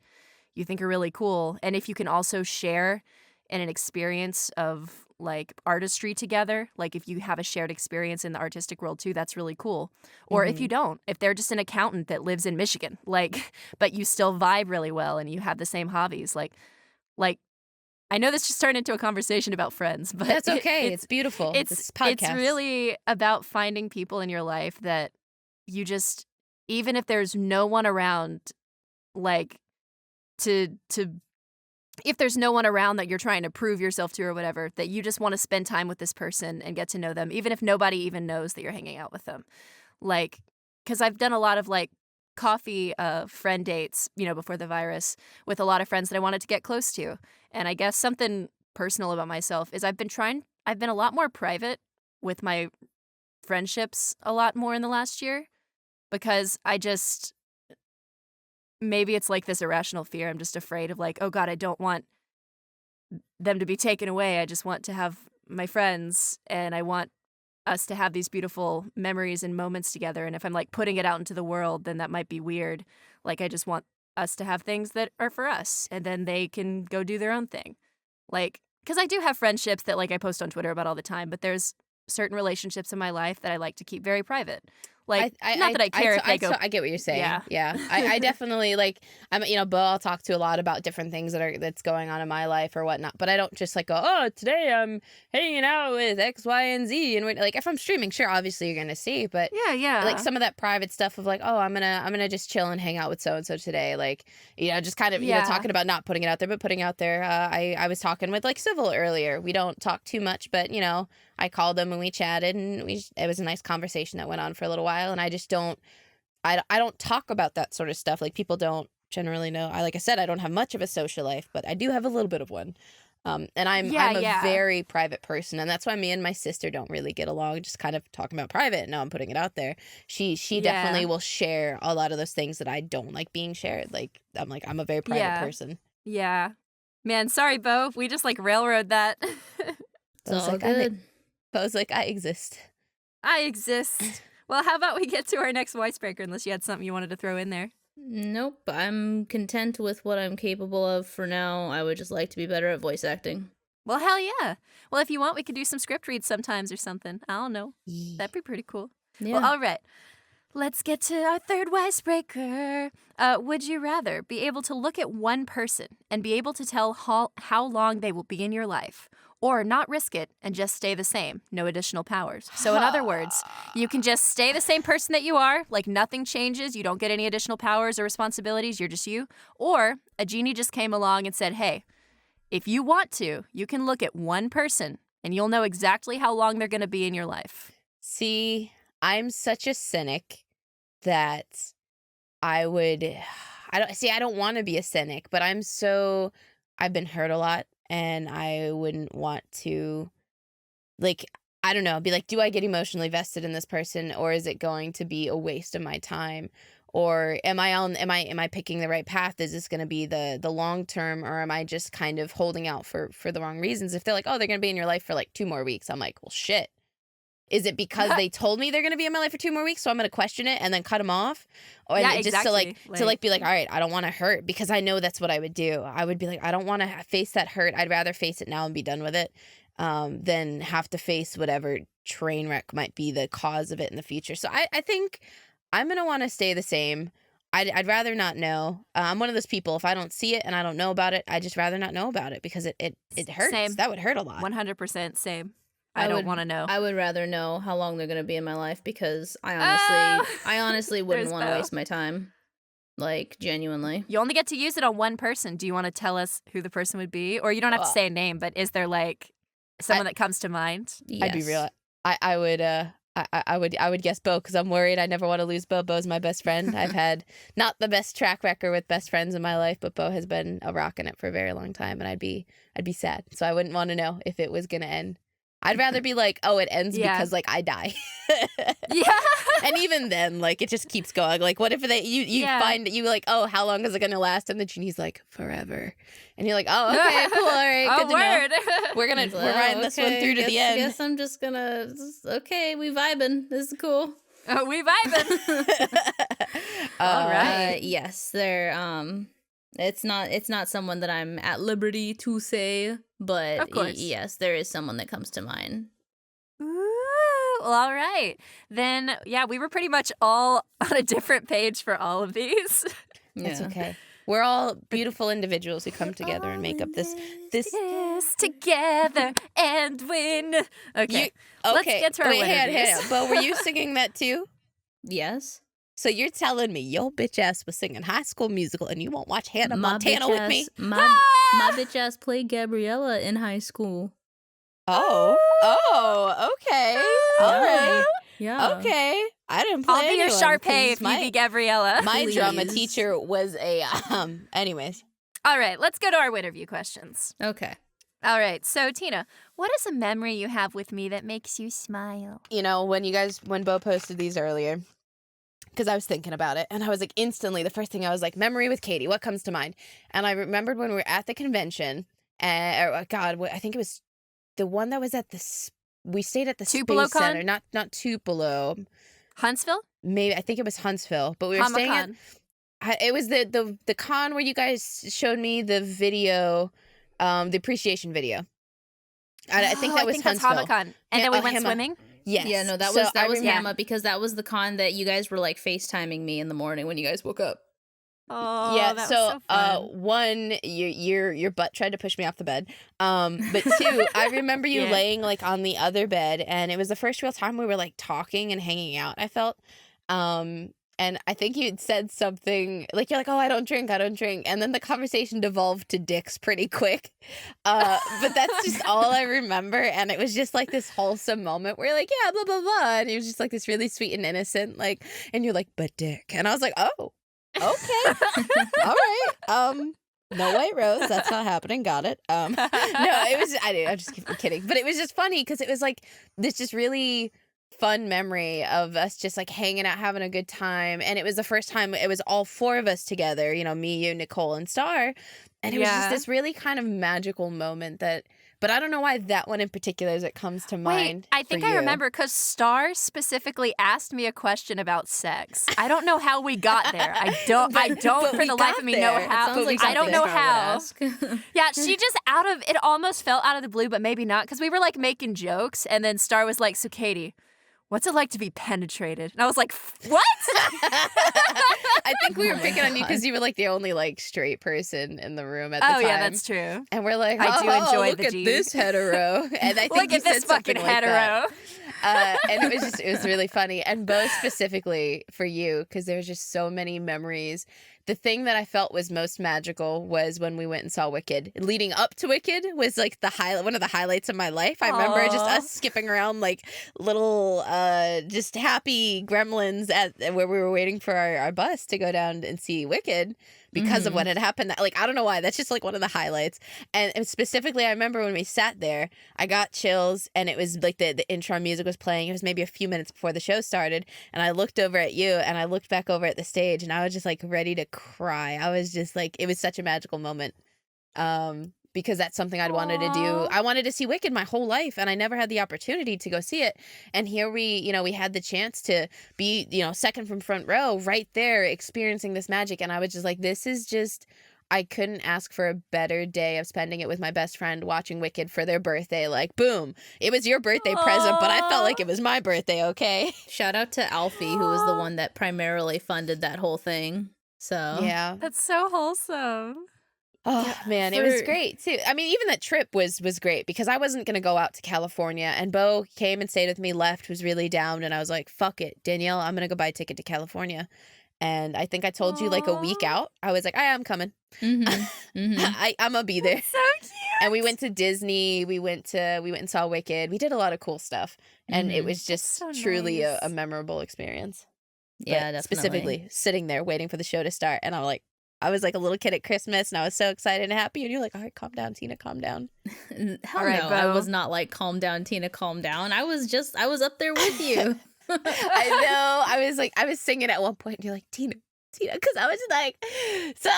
you think are really cool. And if you can also share in an experience of like artistry together, like if you have a shared experience in the artistic world too, that's really cool. Or if you don't, if they're just an accountant that lives in Michigan, like, but you still vibe really well and you have the same hobbies, like I know this just turned into a conversation about friends, but That's okay. It's beautiful. This podcast. It's really about finding people in your life that you just, even if there's no one around, like to if there's no one around that you're trying to prove yourself to or whatever, that you just want to spend time with this person and get to know them, even if nobody even knows that you're hanging out with them. Like, because I've done a lot of like coffee friend dates, you know, before the virus with a lot of friends that I wanted to get close to. And I guess something personal about myself is I've been a lot more private with my friendships a lot more in the last year, because maybe it's like this irrational fear. I'm just afraid of like, oh God, I don't want them to be taken away. I just want to have my friends, and I want us to have these beautiful memories and moments together. And if I'm like putting it out into the world, then that might be weird. Like I just want us to have things that are for us, and then they can go do their own thing. Like, because I do have friendships that like I post on Twitter about all the time, but there's certain relationships in my life that I like to keep very private. Like, not that I care if they go. I get what you're saying. Yeah. I definitely like. Beau, I'll talk to a lot about different things that's going on in my life or whatnot. But I don't just like go, oh, today I'm hanging out with X, Y, and Z, and like if I'm streaming, sure, obviously you're gonna see. But yeah, like some of that private stuff of like, oh, I'm gonna just chill and hang out with so and so today. Like, just kind of talking about not putting it out there, but putting out there. I was talking with like Civil earlier. We don't talk too much, but I called him and we chatted, and it was a nice conversation that went on for a little while. And I just don't talk about that sort of stuff. Like people don't generally know. Like I said, I don't have much of a social life, but I do have a little bit of one. And I'm a very private person, and that's why me and my sister don't really get along. Just kind of talking about private. Now I'm putting it out there. She definitely will share a lot of those things that I don't like being shared. Like I'm a very private person. Yeah, man. Sorry, Beau. We just like railroad that. It's all good. Beau's like, I exist. I exist. Well, how about we get to our next Weiss Breaker, unless you had something you wanted to throw in there. Nope, I'm content with what I'm capable of for now. I would just like to be better at voice acting. Well, hell yeah. Well, if you want, we could do some script reads sometimes or something. I don't know. That'd be pretty cool. Yeah. Well, all right. Let's get to our third Weiss Breaker. Would you rather be able to look at one person and be able to tell how long they will be in your life, or not risk it and just stay the same, no additional powers? So in other words, you can just stay the same person that you are, like nothing changes, you don't get any additional powers or responsibilities, you're just you. Or a genie just came along and said, hey, if you want to, you can look at one person and you'll know exactly how long they're going to be in your life. See, I'm such a cynic that I don't want to be a cynic, but I've been hurt a lot. And I wouldn't want to, like, I don't know, be like, do I get emotionally vested in this person, or is it going to be a waste of my time? Or am I picking the right path? Is this going to be the long term, or am I just kind of holding out for the wrong reasons? If they're like, oh, they're going to be in your life for like 2 more weeks, I'm like, well, shit. Is it because they told me they're going to be in my life for 2 more weeks, so I'm going to question it and then cut them off? Or Yeah, just exactly. to be like, all right, I don't want to hurt, because I know that's what I would do. I would be like, I don't want to face that hurt. I'd rather face it now and be done with it than have to face whatever train wreck might be the cause of it in the future. So I think I'm going to want to stay the same. I'd rather not know. I'm one of those people, if I don't see it and I don't know about it, I'd just rather not know about it, because it hurts. Same. That would hurt a lot. 100% same. I don't want to know. I would rather know how long they're going to be in my life, because I honestly wouldn't want to waste my time. Like, genuinely. You only get to use it on one person. Do you want to tell us who the person would be? Or you don't have to say a name, but is there like someone that comes to mind? Yes. I'd be real. I would guess Beau, because I'm worried. I never want to lose Beau. Beau's my best friend. I've had not the best track record with best friends in my life, but Beau has been a rock in it for a very long time, and I'd be sad. So I wouldn't want to know if it was gonna end. I'd rather be like, oh, it ends because like I die. Yeah. And even then, like, it just keeps going. Like, what if you find that you like, oh, how long is it gonna last? And the genie's like, forever. And you're like, oh, okay, cool, all right, good to know. We're riding this one through to the end. I guess I'm just gonna okay, we vibing. This is cool. Oh, we vibing. All right. Yes, they're it's not someone that I'm at liberty to say, but of course. Yes, there is someone that comes to mind. Ooh, well, all right. Then, yeah, we were pretty much all on a different page for all of these. It's okay. We're all beautiful individuals who come together and make up this together and win. Okay. Let's get to our winners. But were you singing that too? Yes. So you're telling me your bitch ass was singing High School Musical and you won't watch Hannah Montana with me? My bitch ass played Gabriella in high school. Oh, okay. All right. Yeah. Okay. I didn't play I'll be your Sharpay if you be Gabriella. My drama teacher was a anyways. All right, let's go to our Winterview questions. Okay. All right. So, Tina, what is a memory you have with me that makes you smile? You know, when Beau posted these earlier, because I was thinking about it, and I was like, instantly, the first thing I was like, memory with Katy, what comes to mind? And I remembered when we were at the convention, I think it was the one that was at we stayed at the Tupelo Space Center, not Tupelo. Huntsville? Maybe, I think it was Huntsville, but we were staying at, it was the con where you guys showed me the video, the appreciation video. I think that was Huntsville. That's Comic-Con. And then we went swimming? Yes. Yeah, no, that was Hamma, because that was the con that you guys were like FaceTiming me in the morning when you guys woke up. Oh, yeah. That was so fun. One, your butt tried to push me off the bed. But two, I remember you laying like on the other bed, and it was the first real time we were like talking and hanging out. I felt, and I think you'd said something like, you're like, oh, I don't drink, and then the conversation devolved to dicks pretty quick. But that's just all I remember, and it was just like this wholesome moment where you're like, yeah, blah blah blah, and it was just like this really sweet and innocent, like, and you're like, but dick, and I was like, oh. Okay. All right. No white rose. That's not happening. Got it. No, it was. I'm just kidding. But it was just funny because it was like this just really fun memory of us just like hanging out, having a good time, and it was the first time it was all four of us together. You know, me, you, Nicole, and Star, and it was just this really kind of magical moment that. But I don't know why that one in particular as it comes to mind. Wait, I think I remember because Star specifically asked me a question about sex. I don't know how we got there. I don't for the life of me know how. I don't know how. Yeah, she just it almost felt out of the blue, but maybe not, because we were like making jokes, and then Star was like, so Katy, what's it like to be penetrated? And I was like, what? I think we were picking on you because you were like the only like straight person in the room at the time. Oh yeah, that's true. And we're like, I do enjoy look the at G's. this hetero. And I think look you at this said fucking something hetero. Like and it was really funny. And Beau specifically for you, because there was just so many memories. The thing that I felt was most magical was when we went and saw Wicked. Leading up to Wicked was like one of the highlights of my life. I remember just us skipping around like little just happy gremlins at where we were waiting for our bus to go down and see Wicked because of what had happened. Like, I don't know why. That's just like one of the highlights. And specifically, I remember when we sat there, I got chills, and it was like the intro music was playing. It was maybe a few minutes before the show started, and I looked over at you, and I looked back over at the stage, and I was just like ready to cry. I was just like, it was such a magical moment. because that's something I'd wanted to do. I wanted to see Wicked my whole life, and I never had the opportunity to go see it. And here we had the chance to be, second from front row right there experiencing this magic. And I was just like, this is just, I couldn't ask for a better day of spending it with my best friend watching Wicked for their birthday. Like, boom, it was your birthday present, but I felt like it was my birthday, okay? Shout out to Alfie, who was the one that primarily funded that whole thing. So yeah. That's so wholesome. Oh, yeah, man, it was great, too. I mean, even that trip was great because I wasn't going to go out to California. And Beau came and stayed with me, left, was really down. And I was like, fuck it, Danielle, I'm going to go buy a ticket to California. And I think I told you like a week out. I was like, I am coming. Mm-hmm. Mm-hmm. I'm going to be there. That's so cute. And we went to Disney. We went and saw Wicked. We did a lot of cool stuff. And it was just truly nice. a memorable experience. Yeah, but definitely. Specifically sitting there waiting for the show to start. And I was like a little kid at Christmas, and I was so excited and happy. And you're like, all right, calm down, Tina, calm down. Hell all right, no, Beau. I was not like, calm down, Tina, calm down. I was up there with you. I know. I was singing at one point, and you're like, Tina, because I was like, so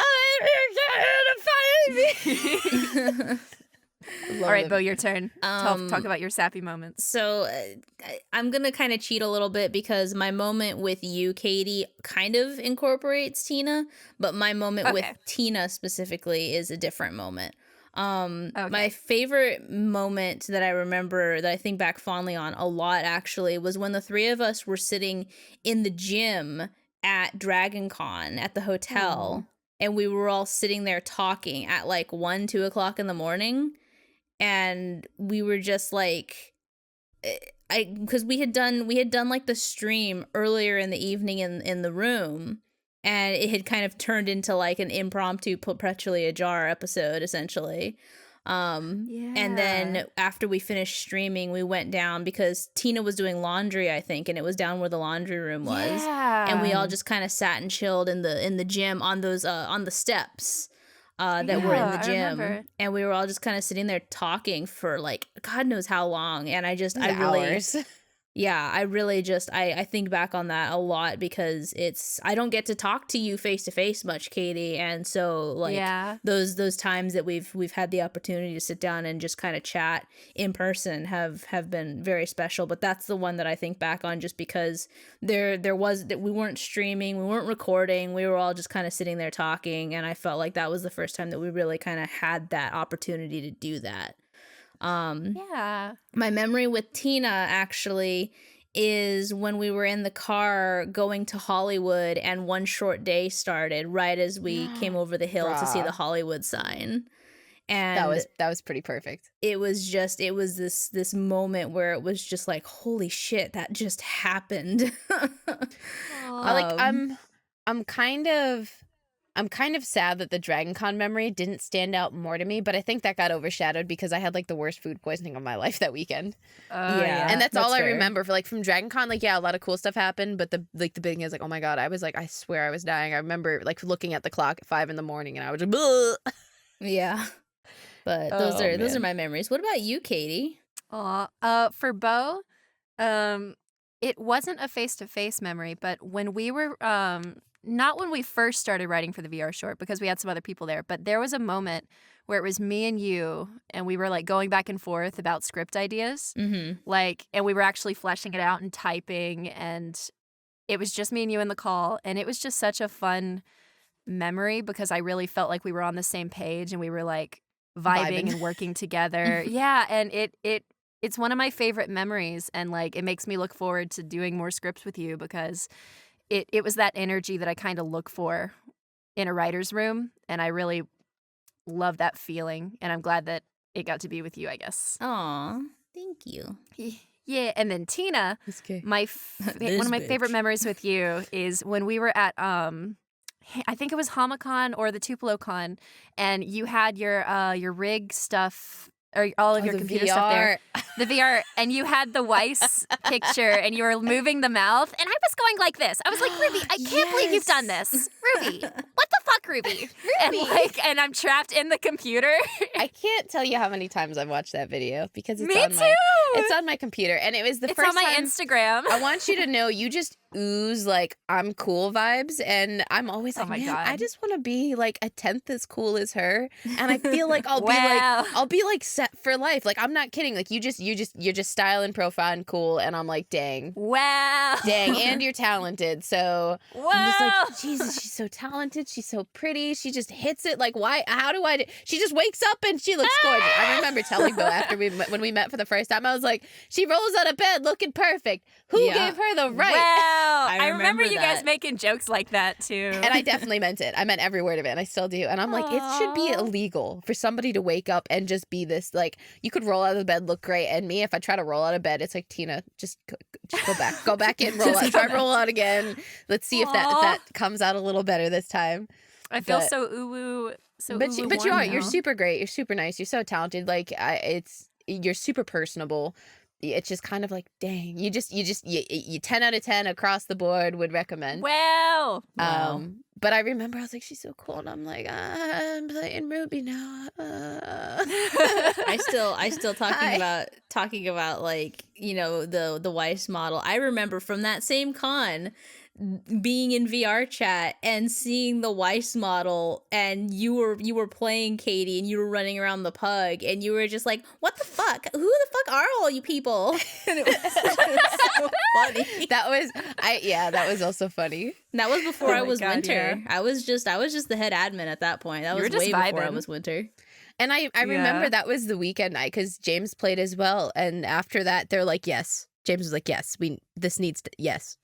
me. All right, Beau, your turn. Talk about your sappy moments. So I'm going to kind of cheat a little bit because my moment with you, Katy, kind of incorporates Tina, but my moment with Tina specifically is a different moment. My favorite moment that I remember that I think back fondly on a lot actually was when the three of us were sitting in the gym at Dragon Con at the hotel, and we were all sitting there talking at like 1-2 o'clock in the morning. And we were just like, because we had done like the stream earlier in the evening in the room, and it had kind of turned into like an impromptu Perpetually Ajar episode essentially. And then after we finished streaming, we went down because Tina was doing laundry, I think, and it was down where the laundry room was, and we all just kind of sat and chilled in the gym on those on the steps. That were in the gym, and we were all just kind of sitting there talking for like God knows how long, and I think back on that a lot because I don't get to talk to you face to face much, Katy, and so like those times that we've had the opportunity to sit down and just kind of chat in person have been very special. But that's the one that I think back on just because there was that we weren't streaming, we weren't recording, we were all just kind of sitting there talking, and I felt like that was the first time that we really kind of had that opportunity to do that. My memory with Tina actually is when we were in the car going to Hollywood and One Short Day started right as we came over the hill to see the Hollywood sign. And that was pretty perfect. It was this moment where it was just like, holy shit, that just happened. I'm kind of sad that the Dragon Con memory didn't stand out more to me, but I think that got overshadowed because I had like the worst food poisoning of my life that weekend. And that's all I remember from Dragon Con. Like, yeah, a lot of cool stuff happened, but the beginning is like, oh my God, I was like, I swear I was dying. I remember like looking at the clock at 5 a.m. and I was like, bleh. Yeah. But those are my memories. What about you, Katy? For Beau, it wasn't a face-to-face memory, but when we were not when we first started writing for the VR short because we had some other people there, but there was a moment where it was me and you, and we were like going back and forth about script ideas, and we were actually fleshing it out and typing, and it was just me and you in the call, and it was just such a fun memory because I really felt like we were on the same page and we were like vibing and working together. And it's one of my favorite memories, and like it makes me look forward to doing more scripts with you because it was that energy that I kind of look for in a writer's room, and I really love that feeling, and I'm glad that it got to be with you, I guess. Aw, thank you. Yeah, and then Tina, one of my favorite memories with you is when we were at I think it was Homicon or the Tupelo Con, and you had your rig stuff or all of your computer VR stuff there. The VR, and you had the Weiss picture, and you were moving the mouth, and I was going like this. I was like, Ruby, I can't believe you've done this. Ruby, what the fuck, Ruby. And I'm trapped in the computer. I can't tell you how many times I've watched that video because it's it's on my computer, and it was the it's first on my time. Instagram. I want you to know you just ooze like I'm cool vibes, and I'm always like, my man, God. I just want to be like a tenth as cool as her, and I feel like I'll Wow. I'll be like set for life. Like I'm not kidding. Like you're just style and profile and cool, and I'm like, dang. Wow. Dang, and you're talented. So Wow. I'm just like, Jesus, she's so talented. She's so pretty. She just hits it. Like, why? How do I? She just wakes up and she looks gorgeous. I remember telling Beau after when we met for the first time, I was like, she rolls out of bed looking perfect. Who gave her the right? Wow. I remember you that. guys making jokes like that too. And I definitely meant it. I meant every word of it, and I still do. And I'm like, it should be illegal for somebody to wake up and just be this. Like, you could roll out of bed, look great, and me, if I try to roll out of bed, it's like, Tina, just go back, go back in, roll out, try roll out again. Let's see if that comes out a little better this time. I feel so uwu. But you warm are. now. You're super great. You're super nice. You're so talented. Like you're super personable. It's just kind of like, dang, you 10 out of 10 across the board would recommend. Wow. But I remember I was like, she's so cool, and I'm like, I'm playing Ruby now. I still talking about like, you know, the Weiss model. I remember from that same con being in VR chat and seeing the Weiss model, and you were playing Katy, and you were running around the pug, and you were just like, what the fuck? Who the fuck are all you people? And it was so funny. That was also funny. And that was before I was God, Winter. yeah. I was just the head admin at that point. That You was were just way before I vibing. was Winter. And I remember that was the weekend night because James played as well. And after that, they're like, yes. James was like, yes, this needs to, yes.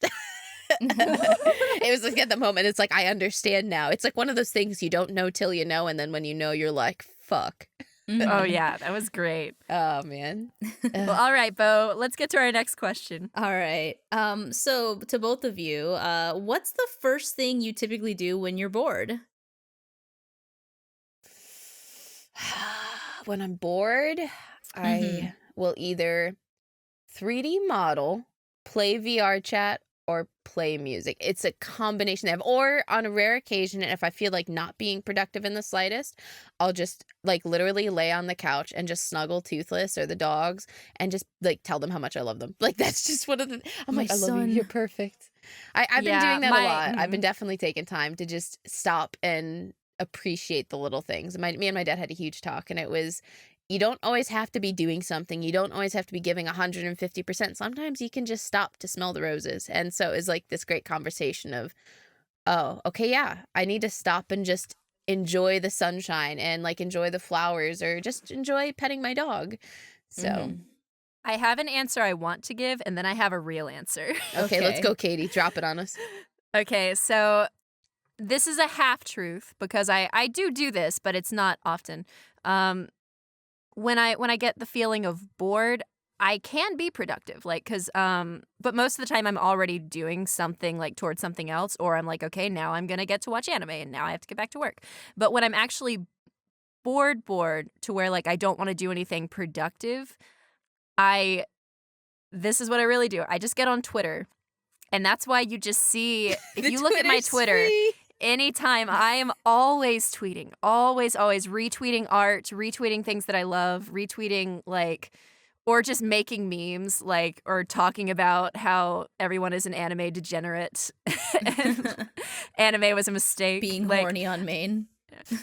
It was like at the moment, it's like, I understand now. It's like one of those things you don't know till you know. And then when you know, you're like, fuck. Oh, yeah. That was great. Oh, man. Well, all right, Beau. Let's get to our next question. All right. So to both of you, what's the first thing you typically do when you're bored? When I'm bored, I will either 3D model, play VR chat, or play music. It's a combination of, or on a rare occasion, and if I feel like not being productive in the slightest, I'll just like literally lay on the couch and just snuggle Toothless or the dogs and just like tell them how much I love them. Like that's just one of the, I'm like, I love you, you're perfect. I've been doing that a lot. I've been definitely taking time to just stop and appreciate the little things. Me and my dad had a huge talk, and it was, you don't always have to be doing something. You don't always have to be giving 150%. Sometimes you can just stop to smell the roses. And so it was like this great conversation of, oh, okay, yeah, I need to stop and just enjoy the sunshine and like enjoy the flowers or just enjoy petting my dog. So I have an answer I want to give, and then I have a real answer. Okay, let's go, Katy. Drop it on us. Okay, so this is a half truth because I do this, but it's not often. When I get the feeling of bored, I can be productive, like, but most of the time I'm already doing something like towards something else, or I'm like, okay, now I'm gonna get to watch anime, and now I have to get back to work. But when I'm actually bored to where like I don't want to do anything productive, this is what I really do. I just get on Twitter, and that's why you just see if you look at my Twitter. Anytime, I am always tweeting, always retweeting art, retweeting things that I love, retweeting like, or just making memes, like, or talking about how everyone is an anime degenerate and anime was a mistake. Being like, horny on main.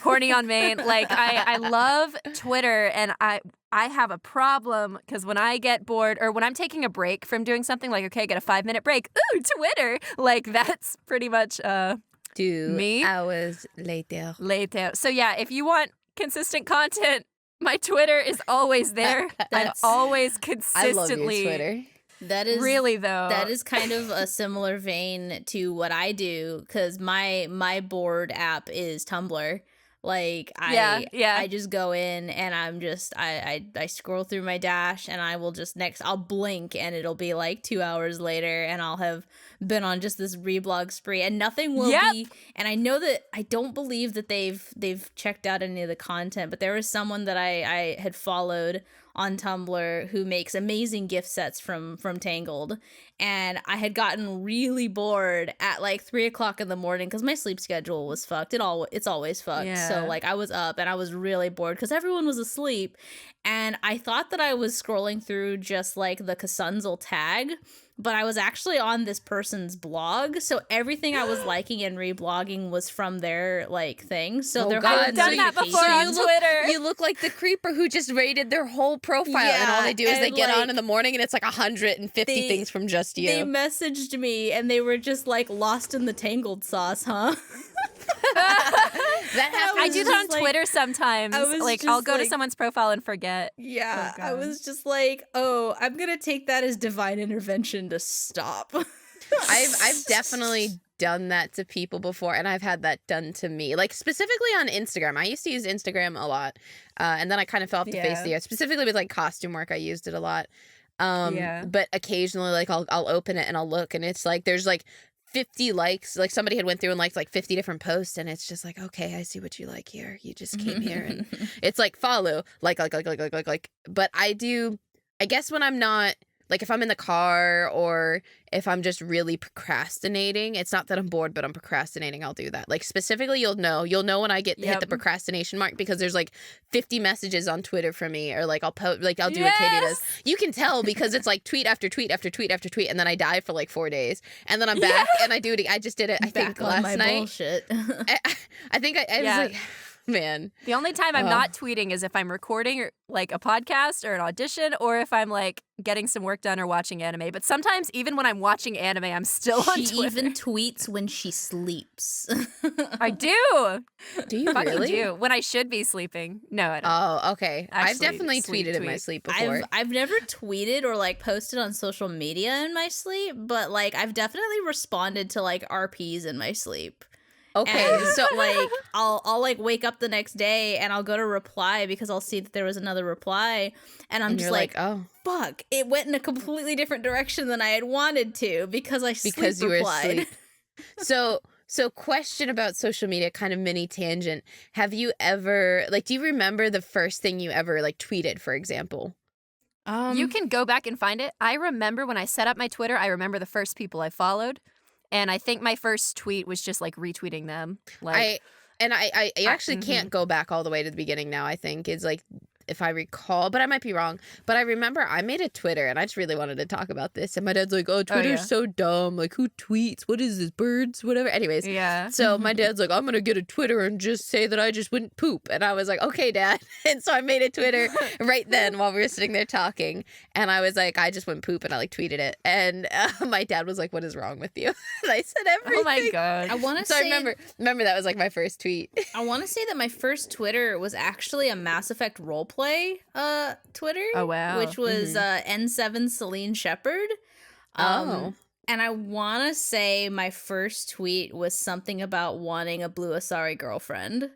Horny on main. Like, I love Twitter, and I have a problem because when I get bored or when I'm taking a break from doing something, like, okay, I get a 5-minute break. Ooh, Twitter. Like, that's pretty much 2 hours later. So yeah, if you want consistent content, my Twitter is always there. I'm always consistently. I love your Twitter. That is really though. That is kind of a similar vein to what I do because my board app is Tumblr. Like I just go in and I'm just I scroll through my dash and I will just I'll blink and it'll be like 2 hours later and I'll have been on just this reblog spree and nothing will be, and I know that I don't believe that they've checked out any of the content, but there was someone that I had followed on Tumblr who makes amazing gift sets from Tangled, and I had gotten really bored at like 3 o'clock in the morning because my sleep schedule was fucked. It's always fucked. Yeah. So like I was up and I was really bored because everyone was asleep, and I thought that I was scrolling through just like the Kasunzel tag, but I was actually on this person's blog, so everything I was liking and reblogging was from their like thing. So their whole I've done that before on Twitter. You look like the creeper who just rated their whole profile, and all they do is they get on in the morning, and it's like 150 things from just you. They messaged me, and they were just like lost in the Tangled sauce, huh? I do that on Twitter sometimes. Like I'll go to someone's profile and forget. Yeah, I was just like, oh, I'm gonna take that as divine intervention to stop. I've definitely done that to people before, and I've had that done to me. Like specifically on Instagram. I used to use Instagram a lot, and then I kind of fell off the face of the earth. Specifically with like costume work, I used it a lot. But occasionally, like I'll open it and I'll look, and it's like there's like 50 likes. Like somebody had went through and liked like 50 different posts, and it's just like, okay, I see what you like here. You just came here, and it's like follow, like. But I guess when I'm not, like if I'm in the car or if I'm just really procrastinating, it's not that I'm bored, but I'm procrastinating, I'll do that. Like specifically, you'll know when I hit the procrastination mark, because there's like 50 messages on Twitter from me, or like I'll do what Katy does. You can tell because it's like tweet after tweet after tweet after tweet, and then I die for like 4 days, and then I'm back and I do it. I just did it. I think last night. Bullshit. I think I was like, man. The only time I'm not tweeting is if I'm recording or like a podcast or an audition, or if I'm like getting some work done or watching anime. But sometimes even when I'm watching anime, I'm still on Twitter. She even tweets when she sleeps. I do. Do you really? Do. When I should be sleeping. No, I don't. Oh, okay. Actually, I've definitely tweeted in my sleep before. I've never tweeted or like posted on social media in my sleep, but like I've definitely responded to like RPs in my sleep. Okay, and so like I'll like wake up the next day and I'll go to reply because I'll see that there was another reply, and I'm just like, oh fuck, it went in a completely different direction than I had wanted to because you were asleep. So question about social media, kind of mini tangent. Have you ever, like, do you remember the first thing you ever like tweeted, for example? You can go back and find it. I remember when I set up my Twitter, I remember the first people I followed. And I think my first tweet was just like retweeting them. Like, I actually can't go back all the way to the beginning now, I think. It's like, if I recall, but I might be wrong. But I remember I made a Twitter, and I just really wanted to talk about this. And my dad's like, oh, Twitter's so dumb. Like, who tweets? What is this, birds? Whatever. Anyways. Yeah. So my dad's like, I'm going to get a Twitter and just say that I just went poop. And I was like, okay, Dad. And so I made a Twitter right then while we were sitting there talking. And I was like, I just went poop, and I like tweeted it. And my dad was like, what is wrong with you? And I said everything. Oh my God. I remember that was like my first tweet. I want to say that my first Twitter was actually a Mass Effect roleplay Twitter. Oh wow. Which was N7 Celine Shepherd. And I want to say my first tweet was something about wanting a Blue Asari girlfriend.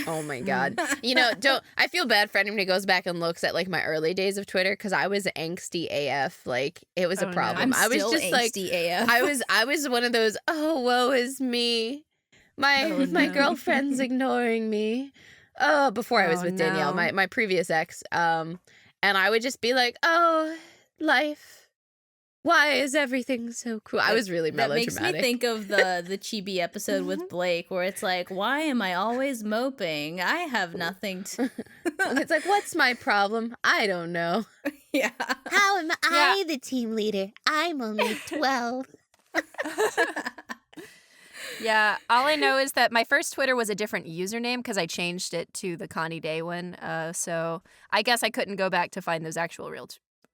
Oh my God. You know, I feel bad for anyone who goes back and looks at like my early days of Twitter, because I was angsty AF. Like it was a problem. No. I was just angsty AF. I was one of those, oh, woe is me. My girlfriend's ignoring me. Oh, before I was with Danielle, my previous ex. And I would just be like, oh, life. Why is everything so cruel? I was really melodramatic. That makes me think of the Chibi episode with Blake, where it's like, why am I always moping? I have nothing to... It's like, what's my problem? I don't know. Yeah. How am I the team leader? I'm only 12. Yeah, all I know is that my first Twitter was a different username because I changed it to the KaniDay one. So I guess I couldn't go back to find those actual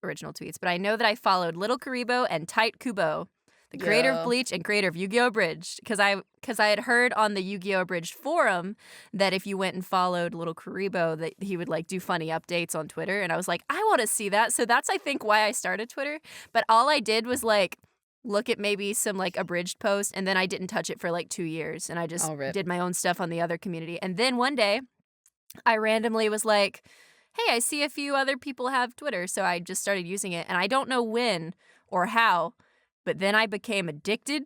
original tweets. But I know that I followed Little KRWBY and Tight Kubo, the creator of Bleach and creator of Yu-Gi-Oh! Abridged, because I had heard on the Yu-Gi-Oh! Abridged forum that if you went and followed Little KRWBY, that he would like do funny updates on Twitter. And I was like, I want to see that. So that's, I think, why I started Twitter. But all I did was like look at maybe some like abridged post, and then I didn't touch it for like 2 years, and I just did my own stuff on the other community. And then one day I randomly was like, hey, I see a few other people have Twitter, so I just started using it. And I don't know when or how, but then I became addicted,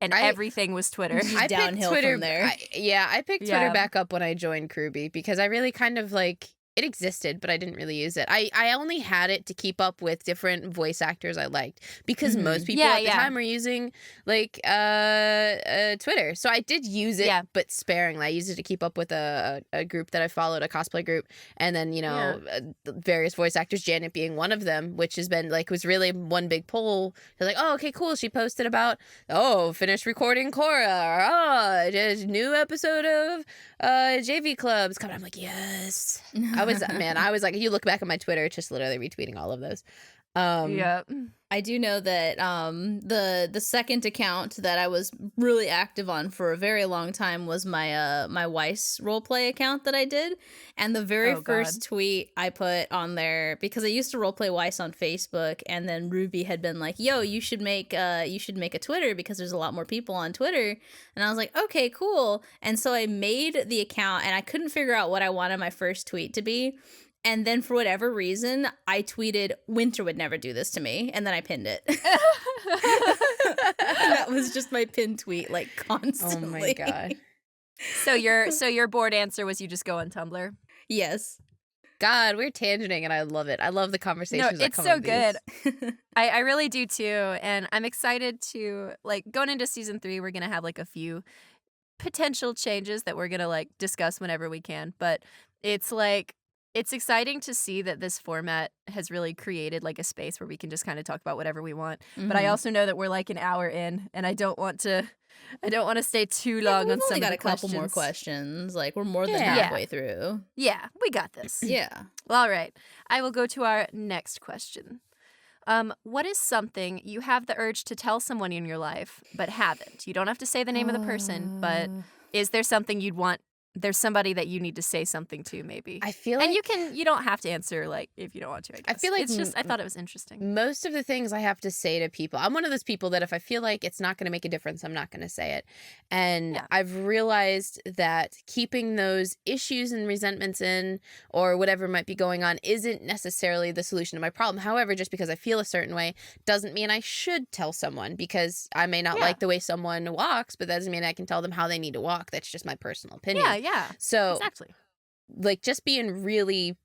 and everything was Twitter. I picked Twitter from there. I picked Twitter back up when I joined KRWBY, because I really kind of like it existed, but I didn't really use it. I only had it to keep up with different voice actors I liked, because most people at the time were using like Twitter. So I did use it, but sparingly. I used it to keep up with a group that I followed, a cosplay group, and then various voice actors, Janet being one of them, which has been like was really one big pull. They're like, oh, okay, cool. She posted about finished recording Korra, or new episode of JV Clubs coming. I'm like, yes. I was like, you look back at my Twitter, it's just literally retweeting all of those. I do know that the second account that I was really active on for a very long time was my my Weiss roleplay account that I did, and the very first tweet I put on there, because I used to roleplay Weiss on Facebook, and then Ruby had been like, "Yo, you should make a Twitter because there's a lot more people on Twitter," and I was like, "Okay, cool," and so I made the account, and I couldn't figure out what I wanted my first tweet to be. And then for whatever reason, I tweeted, "Winter would never do this to me," and then I pinned it. And that was just my pinned tweet, like, constantly. Oh my god. So your board answer was you just go on Tumblr? Yes. God, we're tangenting, and I love it. I love the conversations that come it's so out of good. I really do too, and I'm excited to, like, going into season 3, we're gonna have like a few potential changes that we're gonna like discuss whenever we can, but it's like, it's exciting to see that this format has really created like a space where we can just kind of talk about whatever we want. But I also know that we're like an hour in, and I don't want to stay too long on some of the questions. We've only got a couple more questions. Like, we're more than halfway through. Yeah, we got this. Yeah. Well, all right. I will go to our next question. What is something you have the urge to tell someone in your life but haven't? You don't have to say the name of the person, but is there something there's somebody that you need to say something to, maybe? I feel like... And you don't have to answer, like, if you don't want to, I guess. I feel like... It's just, I thought it was interesting. Most of the things I have to say to people, I'm one of those people that if I feel like it's not going to make a difference, I'm not going to say it. And I've realized that keeping those issues and resentments in, or whatever might be going on, isn't necessarily the solution to my problem. However, just because I feel a certain way doesn't mean I should tell someone, because I may not like the way someone walks, but that doesn't mean I can tell them how they need to walk. That's just my personal opinion. Yeah. So, exactly. Like, just being really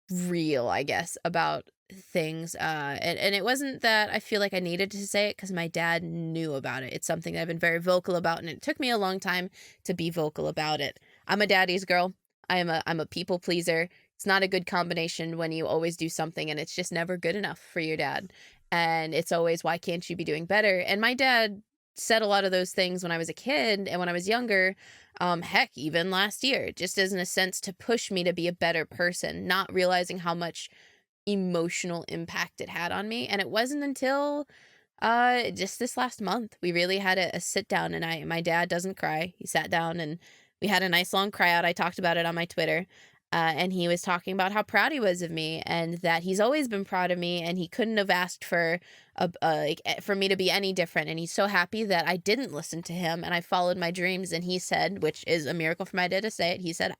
real, I guess, about things. And it wasn't that I feel like I needed to say it, because my dad knew about it. It's something that I've been very vocal about, and it took me a long time to be vocal about it. I'm a daddy's girl. I'm a people pleaser. It's not a good combination when you always do something and it's just never good enough for your dad. And it's always, why can't you be doing better? And my dad said a lot of those things when I was a kid and when I was younger. Heck, even last year, just as in a sense to push me to be a better person, not realizing how much emotional impact it had on me. And it wasn't until just this last month we really had a sit down, and my dad doesn't cry. He sat down and we had a nice long cry out. I talked about it on my Twitter. And he was talking about how proud he was of me, and that he's always been proud of me, and he couldn't have asked for for me to be any different. And he's so happy that I didn't listen to him and I followed my dreams. And he said, which is a miracle for my dad to say it, he said,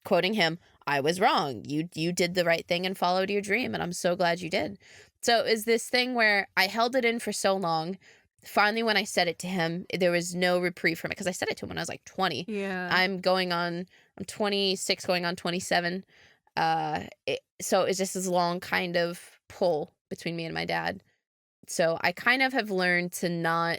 quoting him, "I was wrong. You did the right thing and followed your dream, and I'm so glad you did." So is this thing where I held it in for so long. Finally, when I said it to him, there was no reprieve from it, because I said it to him when I was like 20. Yeah. I'm 26 going on 27. So it's just this long kind of pull between me and my dad. So I kind of have learned to not,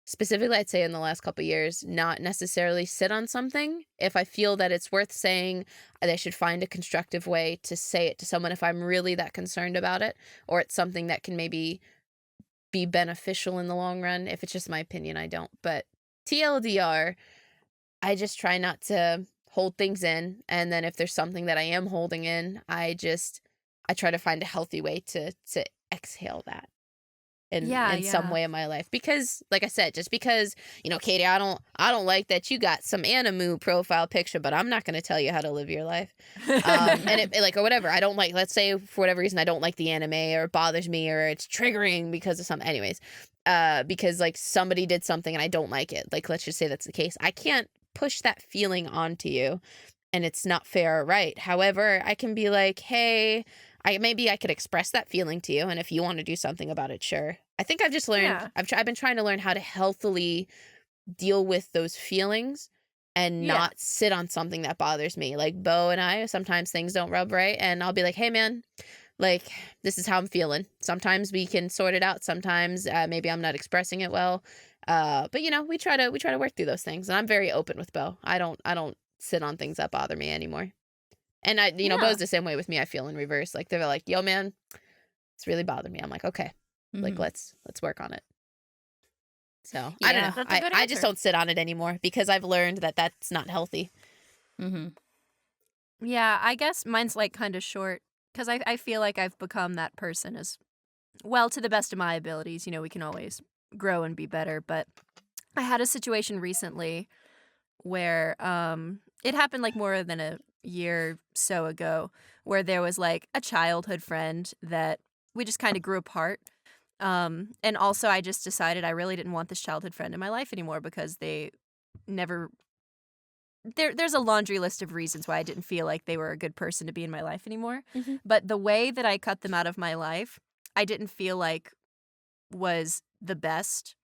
specifically I'd say in the last couple of years, not necessarily sit on something. If I feel that it's worth saying, I should find a constructive way to say it to someone if I'm really that concerned about it, or it's something that can maybe be beneficial in the long run. If it's just my opinion, I don't. But TLDR, I just try not to hold things in, and then if there's something that I am holding in, I try to find a healthy way to exhale that in some way in my life. Because like I said, just because, Katy, I don't like that you got some Animu profile picture, but I'm not going to tell you how to live your life. And or whatever, I don't like, let's say for whatever reason I don't like the anime, or it bothers me, or it's triggering because of something. Anyways, because like somebody did something and I don't like it. Like, let's just say that's the case. I can't push that feeling onto you, and it's not fair or right. However, I can be like, hey, maybe I could express that feeling to you, and if you want to do something about it, sure. I think I've just learned, I've been trying to learn how to healthily deal with those feelings, and not sit on something that bothers me. Like Beau and I, sometimes things don't rub right, and I'll be like, hey man, like this is how I'm feeling. Sometimes we can sort it out. Sometimes maybe I'm not expressing it well. But you know, we try to work through those things, and I'm very open with Beau. I don't sit on things that bother me anymore. And you know, Beau's the same way with me. I feel in reverse. Like they're like, yo man, it's really bothering me. I'm like, okay, like let's work on it. So I don't know. I just don't sit on it anymore because I've learned that that's not healthy. Yeah, I guess mine's like kind of short because I feel like I've become that person as well to the best of my abilities. You know, we can always grow and be better. But I had a situation recently where it happened like more than a year so ago where there was like a childhood friend that we just kind of grew apart. And also I just decided I really didn't want this childhood friend in my life anymore because they never there's a laundry list of reasons why I didn't feel like they were a good person to be in my life anymore. But the way that I cut them out of my life, I didn't feel like was the best.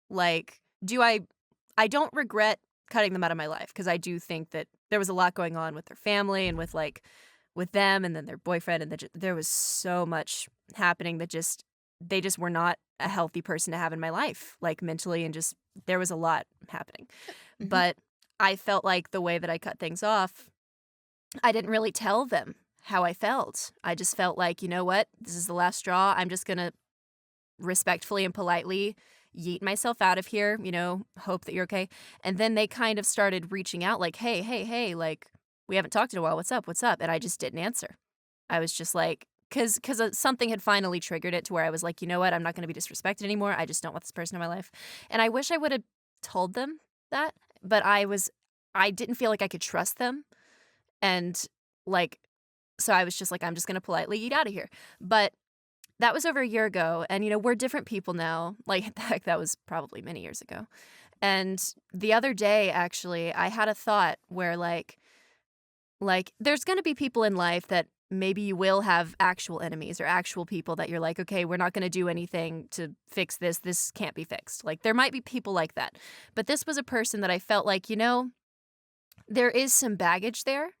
Like, I don't regret cutting them out of my life because I do think that there was a lot going on with their family and with them and then their boyfriend, and there was so much happening that they just were not a healthy person to have in my life, like mentally, and just there was a lot happening. But I felt like the way that I cut things off, I didn't really tell them how I felt. I just felt like, you know what, this is the last straw. I'm just gonna respectfully and politely yeet myself out of here, you know, hope that you're okay. And then they kind of started reaching out like, hey, like, we haven't talked in a while. What's up? And I just didn't answer. I was just like, because something had finally triggered it to where I was like, you know what? I'm not going to be disrespected anymore. I just don't want this person in my life. And I wish I would have told them that, but I didn't feel like I could trust them. And like, so I was just like, I'm just going to politely eat out of here. But that was over a year ago. And, you know, we're different people now. Like, that was probably many years ago. And the other day, actually, I had a thought where like there's going to be people in life that maybe you will have actual enemies or actual people that you're like, okay, we're not going to do anything to fix this. This can't be fixed. Like, there might be people like that. But this was a person that I felt like, you know, there is some baggage there,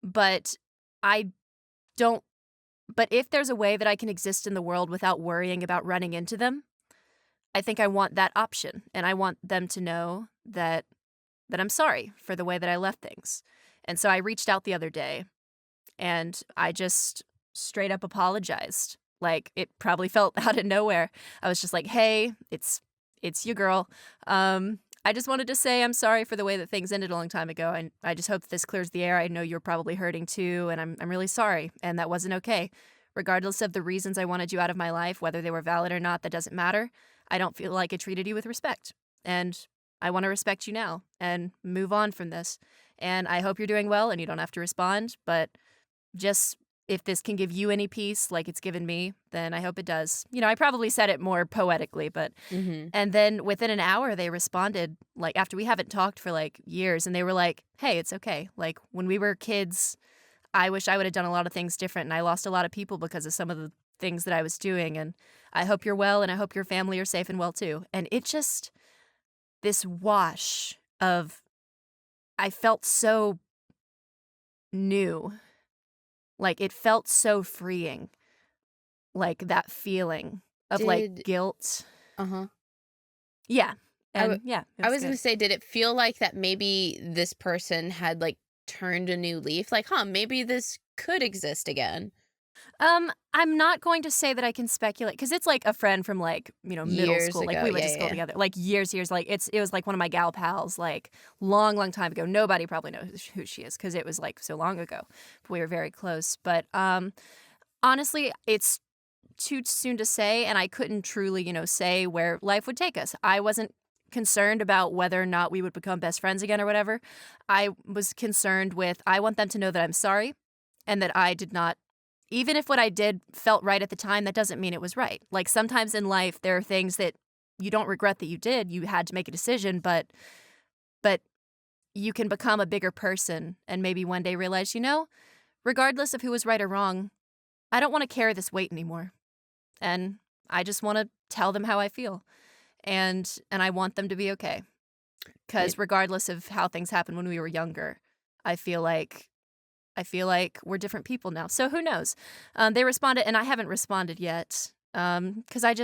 but I don't. But if there's a way that I can exist in the world without worrying about running into them, I think I want that option. And I want them to know that I'm sorry for the way that I left things. And so I reached out the other day and I just straight up apologized. Like, it probably felt out of nowhere. I was just like, hey, it's you, girl. I just wanted to say I'm sorry for the way that things ended a long time ago. And I just hope that this clears the air. I know you're probably hurting too. And I'm really sorry. And that wasn't okay. Regardless of the reasons I wanted you out of my life, whether they were valid or not, that doesn't matter. I don't feel like I treated you with respect. And I want to respect you now and move on from this. And I hope you're doing well and you don't have to respond. But just if this can give you any peace like it's given me, then I hope it does. You know, I probably said it more poetically, but and then within an hour they responded, like, after we haven't talked for like years, and they were like, hey, it's okay. Like, when we were kids, I wish I would have done a lot of things different, and I lost a lot of people because of some of the things that I was doing, and I hope you're well, and I hope your family are safe and well too. And it just, this wash of, I felt so new. Like, it felt so freeing. Like, that feeling of like guilt. Yeah. And yeah. I was going to say, did it feel like that maybe this person had like turned a new leaf? Like, maybe this could exist again. I'm not going to say that I can speculate because it's like a friend from like, you know, middle school. Like, we went to school together, like years. Like, it was like one of my gal pals, like long time ago. Nobody probably knows who she is because it was like so long ago. But we were very close. But honestly, it's too soon to say, and I couldn't truly, you know, say where life would take us. I wasn't concerned about whether or not we would become best friends again or whatever. I was concerned with, I want them to know that I'm sorry and that I did not. Even if what I did felt right at the time, that doesn't mean it was right. Like, sometimes in life, there are things that you don't regret that you did. You had to make a decision, but you can become a bigger person and maybe one day realize, you know, regardless of who was right or wrong, I don't want to carry this weight anymore. And I just want to tell them how I feel. And I want them to be okay. Because regardless of how things happened when we were younger, I feel like we're different people now. So who knows? They responded, and I haven't responded yet. Because I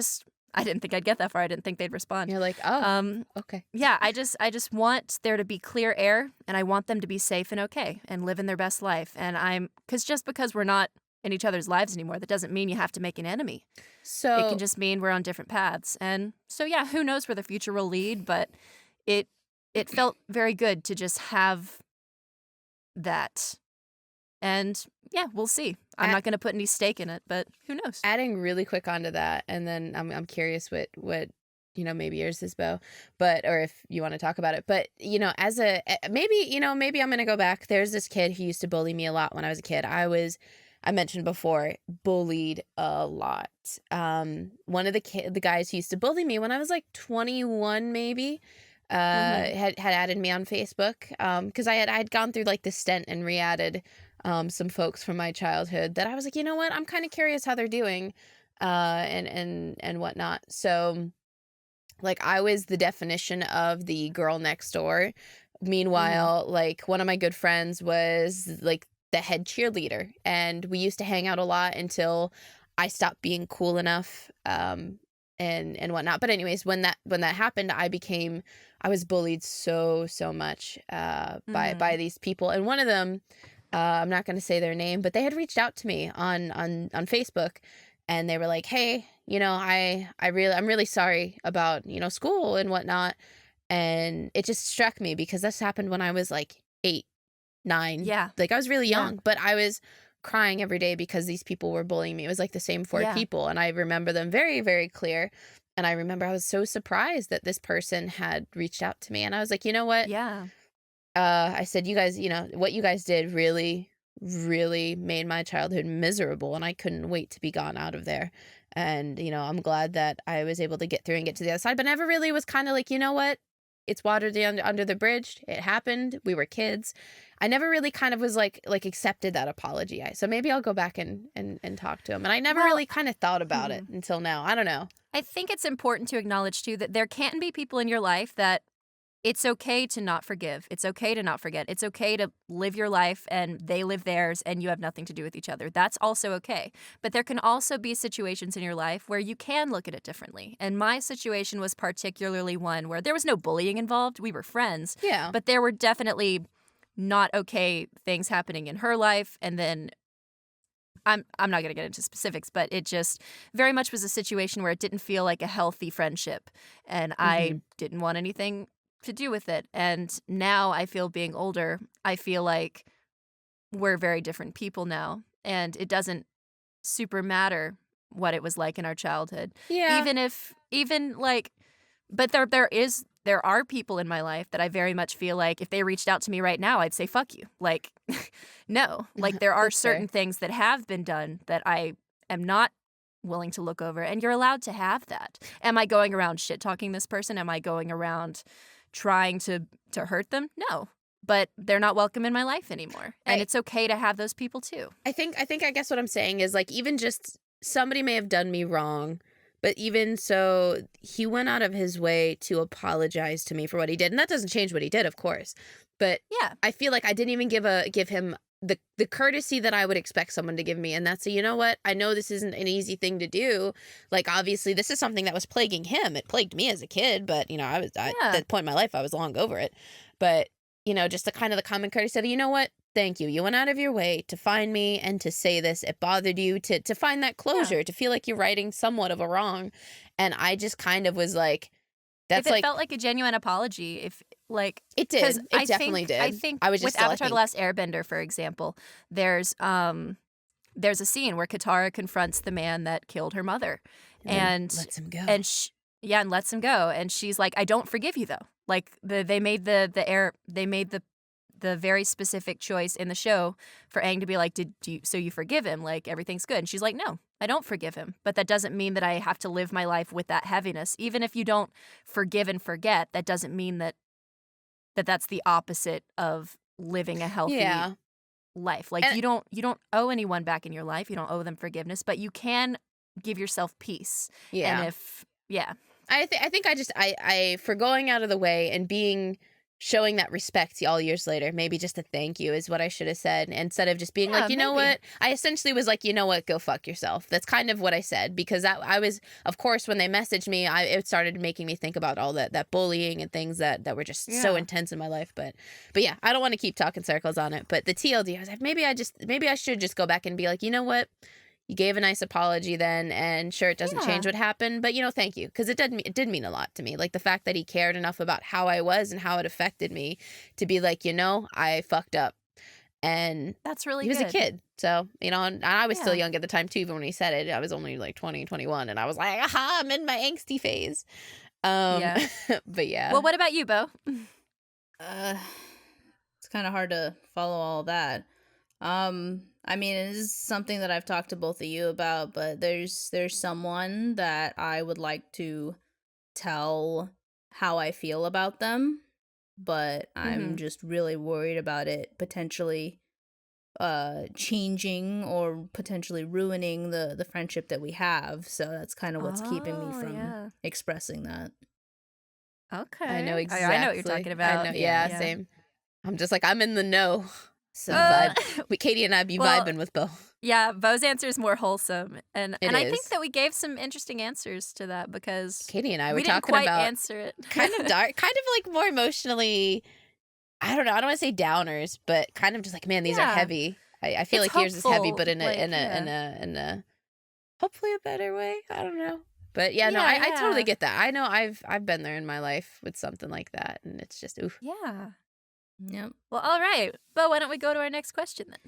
didn't think I'd get that far. I didn't think they'd respond. You're like, oh, okay. Yeah, I just want there to be clear air, and I want them to be safe and okay and living their best life. And just because we're not in each other's lives anymore, that doesn't mean you have to make an enemy. So it can just mean we're on different paths. And so, yeah, who knows where the future will lead, but it felt very good to just have that. And yeah, we'll see. I'm not going to put any stake in it, but who knows? Adding really quick onto that, and then I'm curious what maybe yours is, Beau, or if you want to talk about it. But as maybe I'm going to go back. There's this kid who used to bully me a lot when I was a kid. I mentioned before, bullied a lot. One of the guys who used to bully me when I was like 21, maybe, had added me on Facebook, because I had gone through like the stint and re-added some folks from my childhood that I was like, you know what, I'm kind of curious how they're doing, and whatnot. So, like, I was the definition of the girl next door. Meanwhile, like, one of my good friends was like the head cheerleader, and we used to hang out a lot until I stopped being cool enough, and whatnot. But anyways, when that happened, I was bullied so much by these people, and one of them, I'm not going to say their name, but they had reached out to me on Facebook, and they were like, hey, I'm really sorry about school and whatnot. And it just struck me because this happened when I was like 8, 9. Yeah. Like, I was really young, but I was crying every day because these people were bullying me. It was like the same 4 people, and I remember them very, very clear. And I remember I was so surprised that this person had reached out to me, and I was like, you know what? Yeah. I said, you guys, what you guys did really, really made my childhood miserable, and I couldn't wait to be gone out of there. And, I'm glad that I was able to get through and get to the other side, but never really was kind of like, you know what? It's water under the bridge. It happened. We were kids. I never really kind of was like accepted that apology. So maybe I'll go back and talk to him. And I never really kind of thought about it until now. I don't know. I think it's important to acknowledge, too, that there can be people in your life that it's okay to not forgive. It's okay to not forget. It's okay to live your life and they live theirs and you have nothing to do with each other. That's also okay. But there can also be situations in your life where you can look at it differently. And my situation was particularly one where there was no bullying involved. We were friends. Yeah. But there were definitely not okay things happening in her life. And then I'm not going to get into specifics, but it just very much was a situation where it didn't feel like a healthy friendship. And I didn't want anything to do with it. And now I feel, being older, I feel like we're very different people now, and it doesn't super matter what it was like in our childhood. Yeah. But there are people in my life that I very much feel like if they reached out to me right now, I'd say fuck you. Like, no. Like, there are certain things that have been done that I am not willing to look over, and you're allowed to have that. Am I going around shit talking this person? Am I going around trying to hurt them? No. But they're not welcome in my life anymore. And it's okay to have those people too. I guess what I'm saying is, like, even just somebody may have done me wrong, but even so, he went out of his way to apologize to me for what he did. And that doesn't change what he did, of course. But yeah, I feel like I didn't even give him the courtesy that I would expect someone to give me. And that's, you know what? I know this isn't an easy thing to do. Like, obviously, this is something that was plaguing him. It plagued me as a kid, but, at that point in my life, I was long over it. But, just the kind of the common courtesy of, you know what? Thank you. You went out of your way to find me and to say this. It bothered you to find that closure, to feel like you're righting somewhat of a wrong. And I just kind of was like, that's if it felt like a genuine apology, it did. It definitely did. I think I was just with Avatar: The Last Airbender, for example, there's a scene where Katara confronts the man that killed her mother, and lets him go. And and lets him go. And she's like, I don't forgive you though. Like, they made the very specific choice in the show for Aang to be like, so you forgive him? Like, everything's good. And she's like, no, I don't forgive him. But that doesn't mean that I have to live my life with that heaviness. Even if you don't forgive and forget, that doesn't mean that that's the opposite of living a healthy life. Like, you don't owe anyone back in your life. You don't owe them forgiveness, but you can give yourself peace. Yeah. And I think I for going out of the way and showing that respect all years later, maybe just a thank you is what I should have said, instead of just being like, you know what? I essentially was like, you know what? Go fuck yourself. That's kind of what I said, because I was, of course, when they messaged me, it started making me think about all that bullying and things that were just so intense in my life. But yeah, I don't want to keep talking circles on it. But the TLD, I was like, maybe I should just go back and be like, you know what? You gave a nice apology then, and sure, it doesn't change what happened, but, thank you, because it did mean a lot to me. Like, the fact that he cared enough about how I was and how it affected me to be like, I fucked up. And that's really good. He was a kid. So, and I was still Yeah. young at the time, too, even when he said it. I was only like 20, 21, and I was like, aha, I'm in my angsty phase. Yeah. But yeah. Well, what about you, Beau? It's kind of hard to follow all that. I mean, it is something that I've talked to both of you about, but there's someone that I would like to tell how I feel about them, but I'm just really worried about it potentially changing or potentially ruining the friendship that we have. So that's kind of what's keeping me from expressing that. Okay. I know exactly. I know what you're talking about. I know, yeah, same. I'm just like, I'm in the know. So Katy and I be vibing with Beau. Yeah, Beau's answer is more wholesome, and I think is. that we gave some interesting answers to that, because Katy and I were we didn't talking quite about answer it. kind of dark, kind of like more emotionally. I don't know. I don't want to say downers, but kind of just like, man, these are heavy. I feel It's like yours is heavy, hopeful, but in like, a hopefully a better way. I don't know. But yeah, no, Yeah, I totally yeah. get that. I know I've been there in my life with something like that, and it's just oof. Yeah. Yep. Well, all right. Beau, why don't we go to our next question then?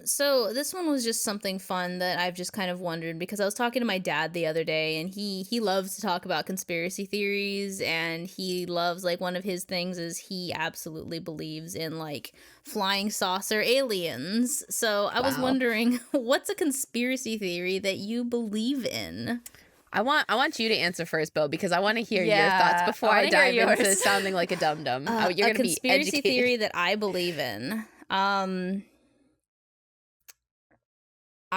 So this one was just something fun that I've just kind of wondered, because I was talking to my dad the other day, and he loves to talk about conspiracy theories, and he loves, like, one of his things is he absolutely believes in, like, flying saucer aliens. So I was wondering, what's a conspiracy theory that you believe in? I want you to answer first, Beau, because I want to hear your thoughts before I dive into sounding like a dum-dum. You're going to be educated. A conspiracy theory that I believe in.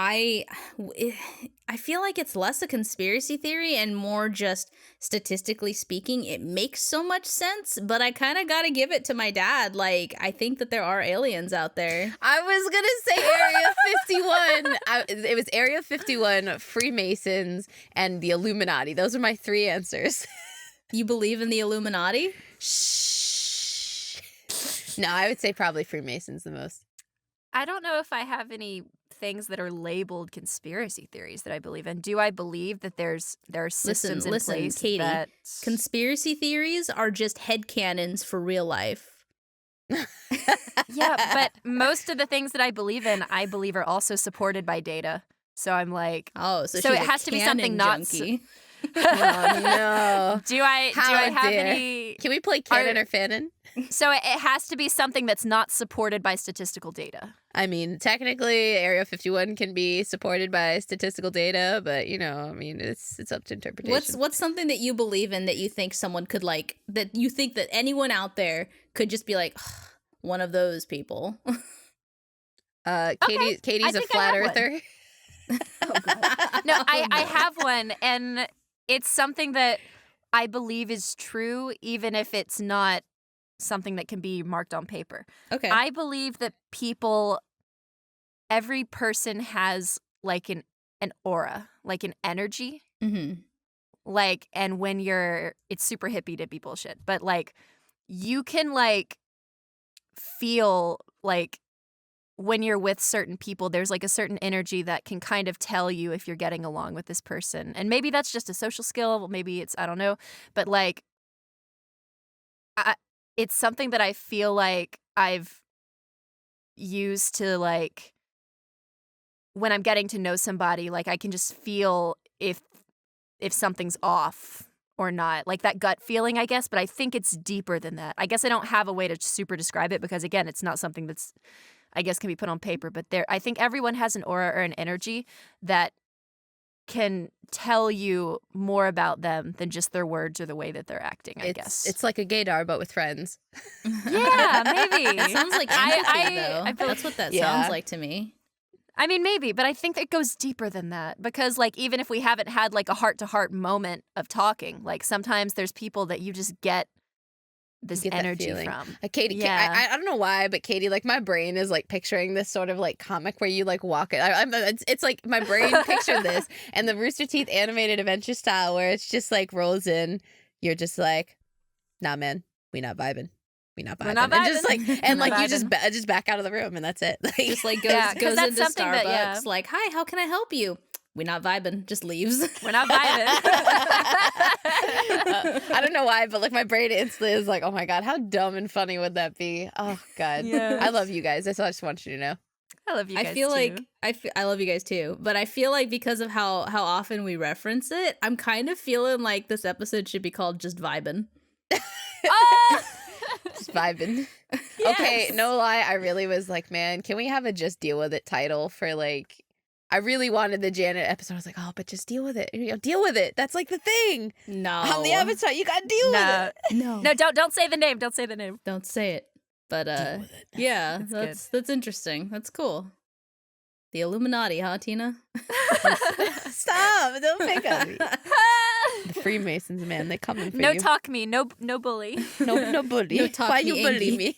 I feel like it's less a conspiracy theory and more just statistically speaking, it makes so much sense, but I kind of got to give it to my dad. Like, I think that there are aliens out there. I was going to say Area 51. It was Area 51, Freemasons, and the Illuminati. Those are my three answers. You believe in the Illuminati? Shh. No, I would say probably Freemasons the most. I don't know if I have any things that are labeled conspiracy theories that I believe in. Do I believe that there are systems in place Katy, that... Conspiracy theories are just headcanons for real life. Yeah, but most of the things that I believe in, I believe are also supported by data. So I'm like, so it has to be something not. Junkie. Oh, no. Do I have any? Can we play canon or fanon? So it has to be something that's not supported by statistical data. I mean, technically, Area 51 can be supported by statistical data, but it's up to interpretation. What's something that you believe in that you think someone could like, that you think that anyone out there could just be like, one of those people? Katy's a flat earther. Oh, God. No, I have one, and it's something that I believe is true, even if it's not something that can be marked on paper. Okay. I believe that every person has like an aura, like an energy. Mm-hmm. Like, and when it's super hippie to be bullshit, but like you can like feel like when you're with certain people, there's like a certain energy that can kind of tell you if you're getting along with this person. And maybe that's just a social skill. Maybe I don't know. But like, it's something that I feel like I've used to like, when I'm getting to know somebody, like I can just feel if something's off or not, like that gut feeling, I guess. But I think it's deeper than that. I guess I don't have a way to super describe it because, again, it's not something that's, I guess, can be put on paper. But I think everyone has an aura or an energy that can tell you more about them than just their words or the way that they're acting, I guess. It's like a gaydar, but with friends. Yeah, maybe. It sounds like empathy, though. That's what that sounds like to me. I mean, maybe, but I think it goes deeper than that because, like, even if we haven't had, like, a heart-to-heart moment of talking, like, sometimes there's people that you just get this energy from. Katy, Yeah. I don't know why, but Katy, like, my brain is, like, picturing this sort of, like, comic where you, like, walk it. It's like my brain pictured this and the Rooster Teeth animated adventure style where it's just, like, rolls in. You're just like, nah, man, we not vibing. We not vibing. We're not vibing. And just, like, and, like, you vibing. just back out of the room and that's it. Like, Just like goes that's into something Starbucks, that, like, hi, how can I help you? We not vibing, just leaves. We're not vibing. I don't know why, but like my brain instantly is like, oh my God, how dumb and funny would that be? Oh God. Yes. I love you guys. That's all I just want you to know. I love you guys, I feel too. like I love you guys too, but I feel like because of how often we reference it, I'm kind of feeling like this episode should be called Just Vibin'. Oh! Just vibing. Yes. Okay, no lie, I really was like, man, can we have a Just Deal With It title for like, I really wanted the Janet episode. I was like, oh, but just deal with it. You know, deal with it. That's like the thing. No. On the Avatar, you gotta deal with it. No. Don't say the name. Don't say the name. Don't say it. But Deal with it. yeah, That's that's interesting. That's cool. The Illuminati, huh, Tina? Stop. Don't pick on me. The Freemasons, man, they coming for No you. talk me. No bully. No bully. No talk Why me, you bully Angie. me?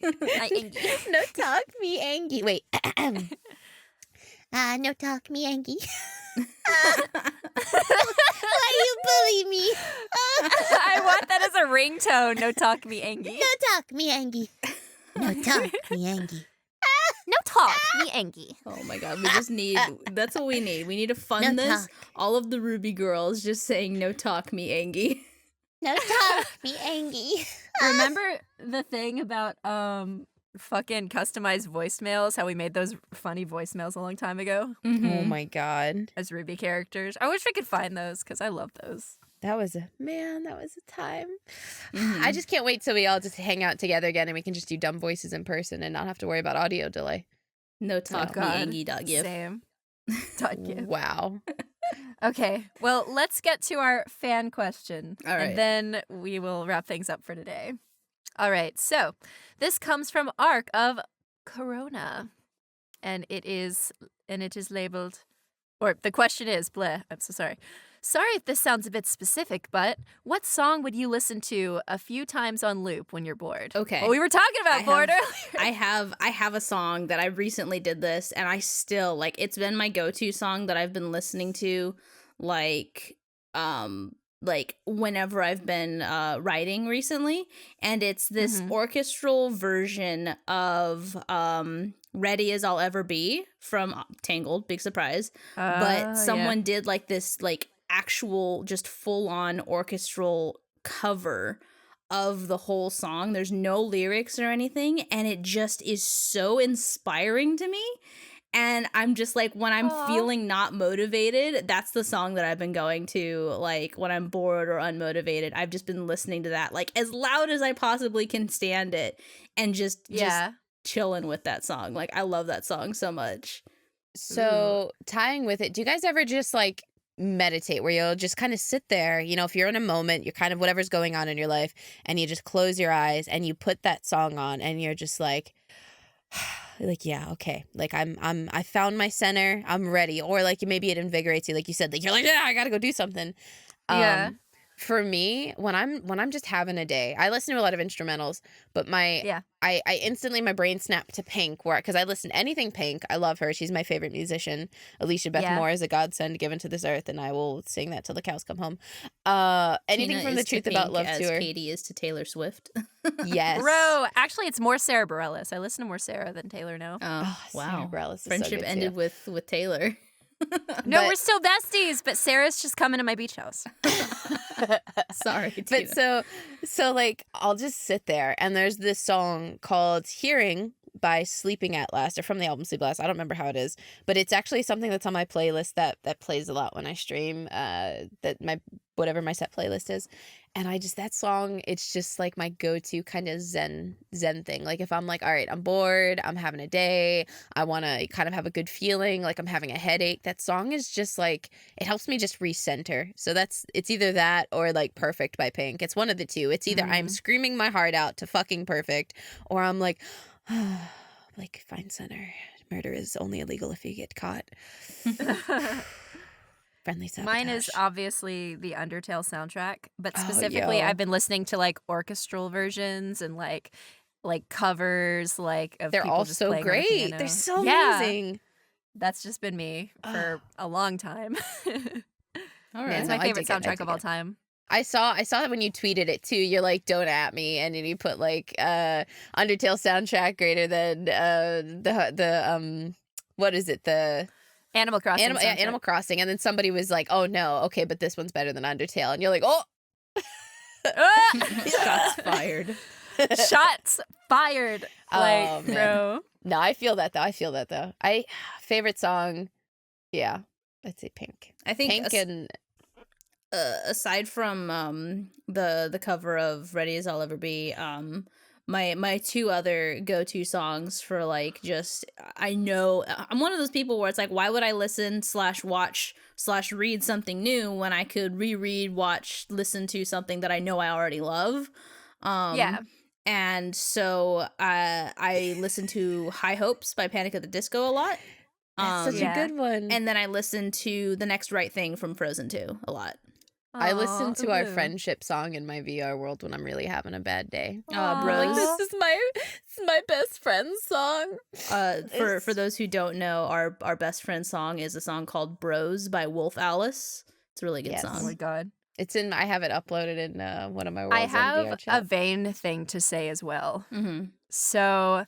I Angie. No talk me, Angie. Wait. No talk me, Angie. Why you bully me? I want that as a ringtone. No talk me, Angie. No talk me, Angie. No talk me, Angie. No talk me, Angie. Oh my God, we just need, that's what we need. We need to fund No this. talk. All of the Ruby girls just saying, no talk me, Angie. No talk me, Angie. Remember the thing about fucking customized voicemails? How we made those funny voicemails a long time ago Mhm. Oh my God. as Ruby characters. I wish we could find those because I love those. That was a time. Mhm. I just can't wait till we all just hang out together again and we can just do dumb voices in person and not have to worry about audio delay. No talk me, God. Angie. .gif. Same. Dot gif. Wow. Okay, well, let's get to our fan question. All right. And then we will wrap things up for today. All right, so this comes from Arc of Corona. And it is labeled, or the question is, bleh, I'm so sorry. Sorry if this sounds a bit specific, but what song would you listen to a few times on loop when you're bored? Okay. Well, we were talking about bored earlier. I have a song that I recently did this, and I still like. It's been my go-to song that I've been listening to, like whenever I've been writing recently, and it's this orchestral version of "Ready as I'll Ever Be" from Tangled. Big surprise, but someone did like this like actual just full-on orchestral cover of the whole song. There's no lyrics or anything, and it just is so inspiring to me. And I'm just like, when I'm feeling not motivated, that's the song that I've been going to, like when I'm bored or unmotivated. I've just been listening to that like as loud as I possibly can stand it, and just chilling with that song. Like, I love that song so much. So tying with it, do you guys ever just like meditate where you'll just kind of sit there, you know, if you're in a moment, you're kind of whatever's going on in your life, and you just close your eyes and you put that song on and you're just like yeah, okay, like I found my center, I'm ready, or like maybe it invigorates you, like you said, like you're like, yeah, I gotta go do something. For me, when I'm just having a day, I listen to a lot of instrumentals, but I instantly, my brain snapped to Pink, because I listen to anything Pink. I love her. She's my favorite musician. Alicia Beth Moore is a godsend given to this earth, and I will sing that till the cows come home. Anything Tina from The is to Truth About Pink Love as tour. Katy is to Taylor Swift. Yes. Bro, actually, it's more Sarah Bareilles. I listen to more Sarah than Taylor now. Oh, Sarah wow. Bareilles is so Friendship good, ended too. with Taylor. No, But- we're still besties, but Sarah's just coming to my beach house. Sorry, Tina. But so like I'll just sit there, and there's this song called "Hearing" by Sleeping at Last, or from the album Sleep Last. I don't remember how it is, but it's actually something that's on my playlist that plays a lot when I stream. That my whatever my set playlist is, and that song, it's just like my go-to kind of zen thing. Like if I'm like, all right, I'm bored, I'm having a day, I want to kind of have a good feeling, like I'm having a headache, that song is just like, it helps me just recenter. So it's either that or like Perfect by Pink. It's one of the two. It's either I'm screaming my heart out to fucking Perfect, or I'm like like find center, Murder is only illegal if you get caught. Friendly sabotage. Mine is obviously the Undertale soundtrack, but specifically yo. I've been listening to like orchestral versions and like covers of They're people all just so playing on the great. piano. They're so Yeah, amazing. that's just been me for a long time. All It's right. my favorite soundtrack of all time. I saw that when you tweeted it too. You're like, don't at me, and then you put like Undertale soundtrack greater than the what is it, the Animal Crossing. Animal Crossing, and then somebody was like, oh no, okay, but this one's better than Undertale, and you're like, oh. Shots fired. Shots fired. Oh, man. Bro. No, I feel that though. I favorite song, yeah, I'd say Pink. I think Pink and aside from the cover of Ready as I'll Ever Be, my two other go-to songs for like just I know I'm one of those people where it's like, why would I listen / watch / read something new when I could reread, watch, listen to something that I know I already love. Yeah. And so I listen to High Hopes by Panic at the Disco a lot. that's such a good one. And then I listen to The Next Right Thing from Frozen 2 a lot. I listen to our Ooh. friendship song in my VR world when I'm really having a bad day. Aw. Like, this is my best friend's song. For those who don't know, our best friend song is a song called Bros by Wolf Alice. It's a really good Yes. Oh my song. god. I have it uploaded in one of my worlds I on have VR a chat. vain thing to say as well. Mm-hmm. So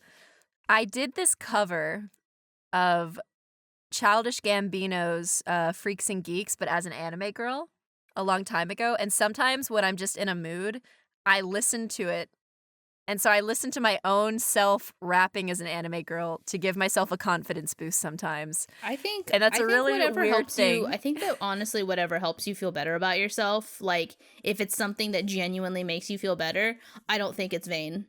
I did this cover of Childish Gambino's Freaks and Geeks, but as an anime girl a long time ago. And sometimes when I'm just in a mood, I listen to it. And so I listen to my own self rapping as an anime girl to give myself a confidence boost sometimes. I think, And that's I a think really whatever weird helps thing. you. I think that honestly, whatever helps you feel better about yourself, like if it's something that genuinely makes you feel better, I don't think it's vain.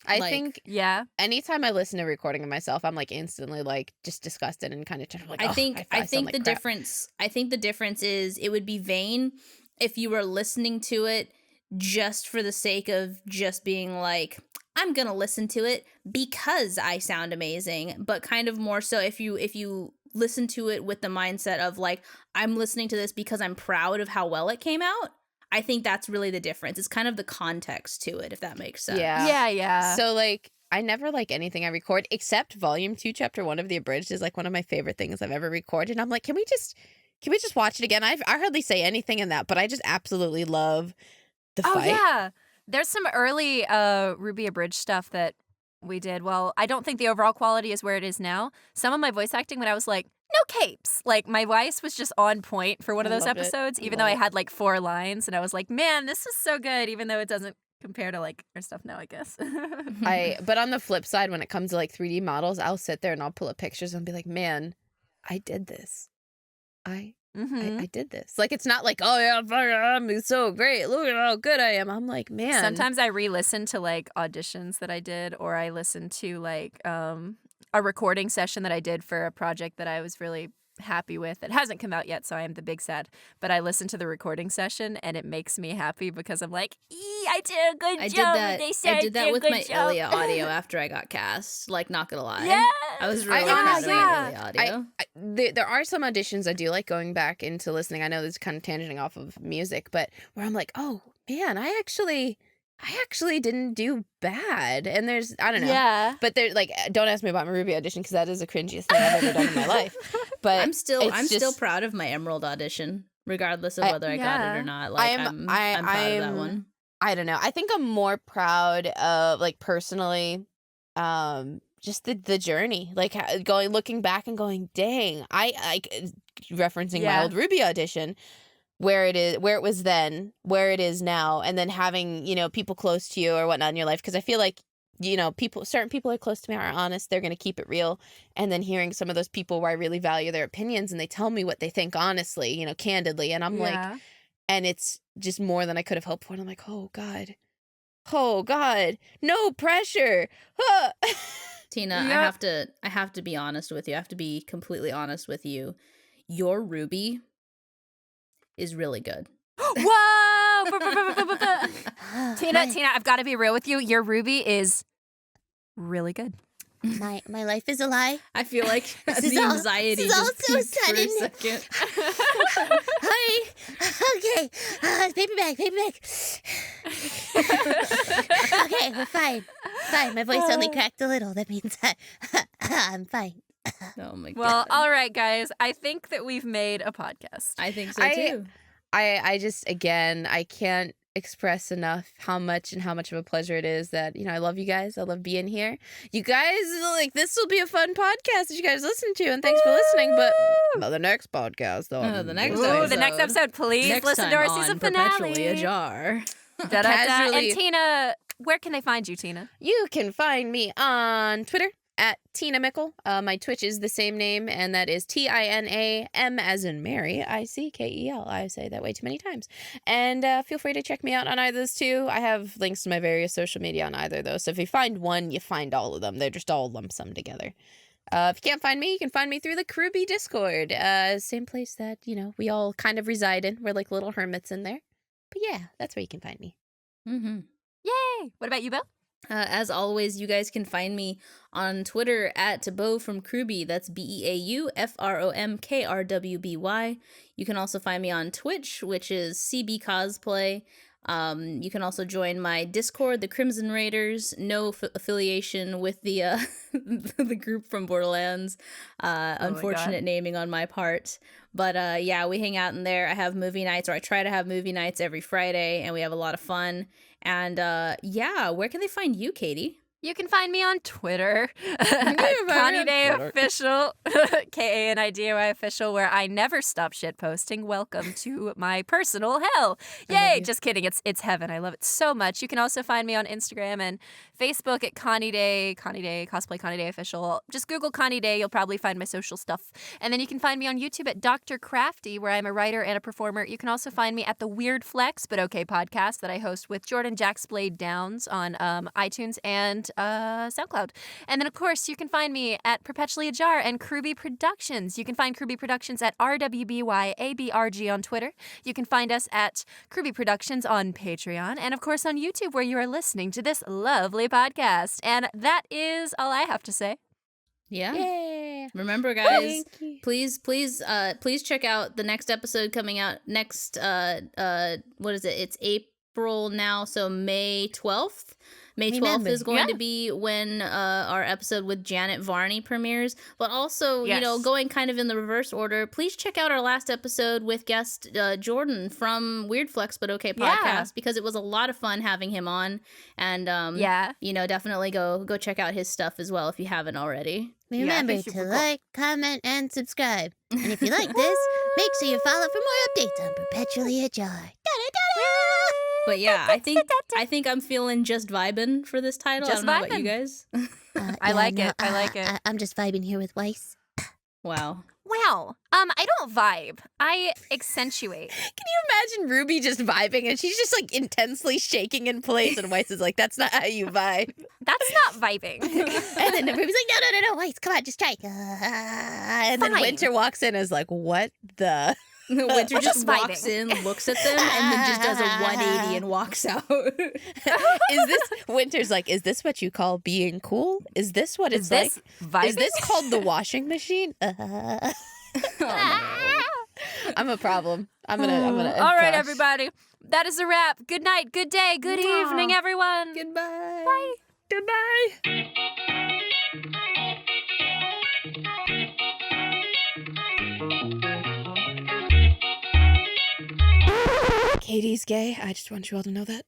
I like- think Yeah. anytime I listen to a recording of myself, I'm like instantly like just disgusted and kind of like, I "Ugh, think sound the like crap." difference. I think the difference is it would be vain if you were listening to it just for the sake of just being like, I'm gonna listen to it because I sound amazing. But kind of more so if you listen to it with the mindset of like, I'm listening to this because I'm proud of how well it came out. I think that's really the difference. It's kind of the context to it, if that makes sense. Yeah. Yeah. So like I never like anything I record except Volume 2, Chapter 1 of The Abridged is like one of my favorite things I've ever recorded. I'm like, can we just watch it again? I hardly say anything in that, but I just absolutely love the Oh fight. yeah. There's some early RWBY Abridged stuff that we did. Well, I don't think the overall quality is where it is now. Some of my voice acting when I was like, no capes. Like my voice was just on point for one of I those loved it. episodes, I even though love I it. had like 4 lines and I was like, man, this is so good, even though it doesn't compare to like our stuff now, I guess. But on the flip side, when it comes to like 3D models, I'll sit there and I'll pull up pictures and be like, man, I did this. I did this. Like, it's not like, oh yeah, I'm so great. Look at how good I am. I'm like, man. Sometimes I re-listen to like auditions that I did, or I listen to like a recording session that I did for a project that I was really happy with. It hasn't come out yet, so I am the big sad. But I listen to the recording session, and it makes me happy because I'm like, I did a good job. I did that with my job. Ilya audio after I got cast. Like, not gonna lie. Yeah. I was really I proud of honestly- my Ilya audio. There are some auditions I do like going back into listening. I know this is kind of tangenting off of music, but where I'm like, oh man, I actually didn't do bad. And there's, I don't know. Yeah. But they're like, don't ask me about my Ruby audition because that is the cringiest thing I've ever done in my life. But I'm still just- proud of my Emerald audition, regardless of whether I got it yeah. or not. Like I'm proud of that one. I don't know. I think I'm more proud of, like, personally, just the journey, like looking back and going, dang, I referencing my Yeah. old Ruby audition, where it was then, where it is now, and then having, people close to you or whatnot in your life, because I feel like, certain people are close to me are honest, they're going to keep it real, and then hearing some of those people where I really value their opinions and they tell me what they think honestly, candidly, and I'm like, and it's just more than I could have hoped for, and I'm like, oh God, no pressure. Huh. Tina, Yep. I have to be honest with you. I have to be completely honest with you. Your Ruby is really good. Whoa! Tina, I've got to be real with you. Your Ruby is really good. My life is a lie. I feel like This is the all- anxiety this is all just so peaked for a sudden. second. Hurry. Okay. Paper bag. Okay, we're fine. Fine. My voice only cracked a little. That means I'm fine. Oh my god. Well, all right, guys. I think that we've made a podcast. I think so too. I just, again, I can't express enough how much of a pleasure it is that, I love you guys. I love being here. You guys, this will be a fun podcast that you guys listen to, and thanks for listening. But the next podcast, though. The next Ooh, the next episode, please Next listen to time our season on finale. Perpetually Ajar. Da-da-da. Casually- And Tina, where can they find you, Tina? You can find me on Twitter at Tina Mickel. My Twitch is the same name, and that is TINAM as in Mary, ICKEL. I say that way too many times. And feel free to check me out on either of those two. I have links to my various social media on either of those. So if you find one, you find all of them. They're just all lump sum together. If you can't find me, you can find me through the KRWBY Discord. Same place that, we all kind of reside in. We're like little hermits in there. But yeah, that's where you can find me. Mm-hmm. Yay! What about you, Beau? As always, you guys can find me on Twitter at Beau from KRWBY. That's BeauFromKRWBY. You can also find me on Twitch, which is CB Cosplay. You can also join my Discord, the Crimson Raiders. No affiliation with the the group from Borderlands. Unfortunate naming on my part. But yeah, we hang out in there. I have movie nights, or I try to have movie nights every Friday, and we have a lot of fun. And yeah, where can they find you, Katy? You can find me on Twitter at KaniDay Official, KaniDay Official, where I never stop shit posting. Welcome to my personal hell. Yay! Just kidding. It's heaven. I love it so much. You can also find me on Instagram and Facebook at KaniDay Cosplay KaniDay Official. Just Google KaniDay. You'll probably find my social stuff. And then you can find me on YouTube at Dr. Crafty, where I'm a writer and a performer. You can also find me at the Weird Flex But Okay podcast that I host with Jordan Jacksblade Downs on iTunes and SoundCloud. And then, of course, you can find me at Perpetually Ajar and KRWBY Productions. You can find KRWBY Productions at RWBYABRG on Twitter. You can find us at KRWBY Productions on Patreon. And, of course, on YouTube, where you are listening to this lovely podcast. And that is all I have to say. Yeah. Yeah. Remember, guys, please check out the next episode coming out next, what is it? It's April now, so May 12th. May 12th is going to be when our episode with Janet Varney premieres. But also, going kind of in the reverse order, please check out our last episode with guest Jordan from Weird Flex But Okay podcast, because it was a lot of fun having him on. And, definitely go check out his stuff as well if you haven't already. Remember to like, comment, and subscribe. And if you like this, make sure you follow for more updates on Perpetually Ajar. But yeah, I think I'm feeling just vibing for this title. Just I don't know about you guys. I like it. I'm just vibing here with Weiss. Wow. Wow. I don't vibe. I accentuate. Can you imagine Ruby just vibing and she's just like intensely shaking in place, and Weiss is like, that's not how you vibe. That's not vibing. And then Ruby's like, no, Weiss, come on, just try. And then Winter walks in and is like, what the? Winter just vibing. walks in, looks at them, and then just does a 180 and walks out. Winter's like, is this what you call being cool? Is this what it's like? Vibing? Is this called the washing machine? Oh, no. I'm a problem. I'm gonna. All right, everybody. That is a wrap. Good night, good day, good evening, everyone. Goodbye. Bye. Goodbye. Katie's gay. I just want you all to know that.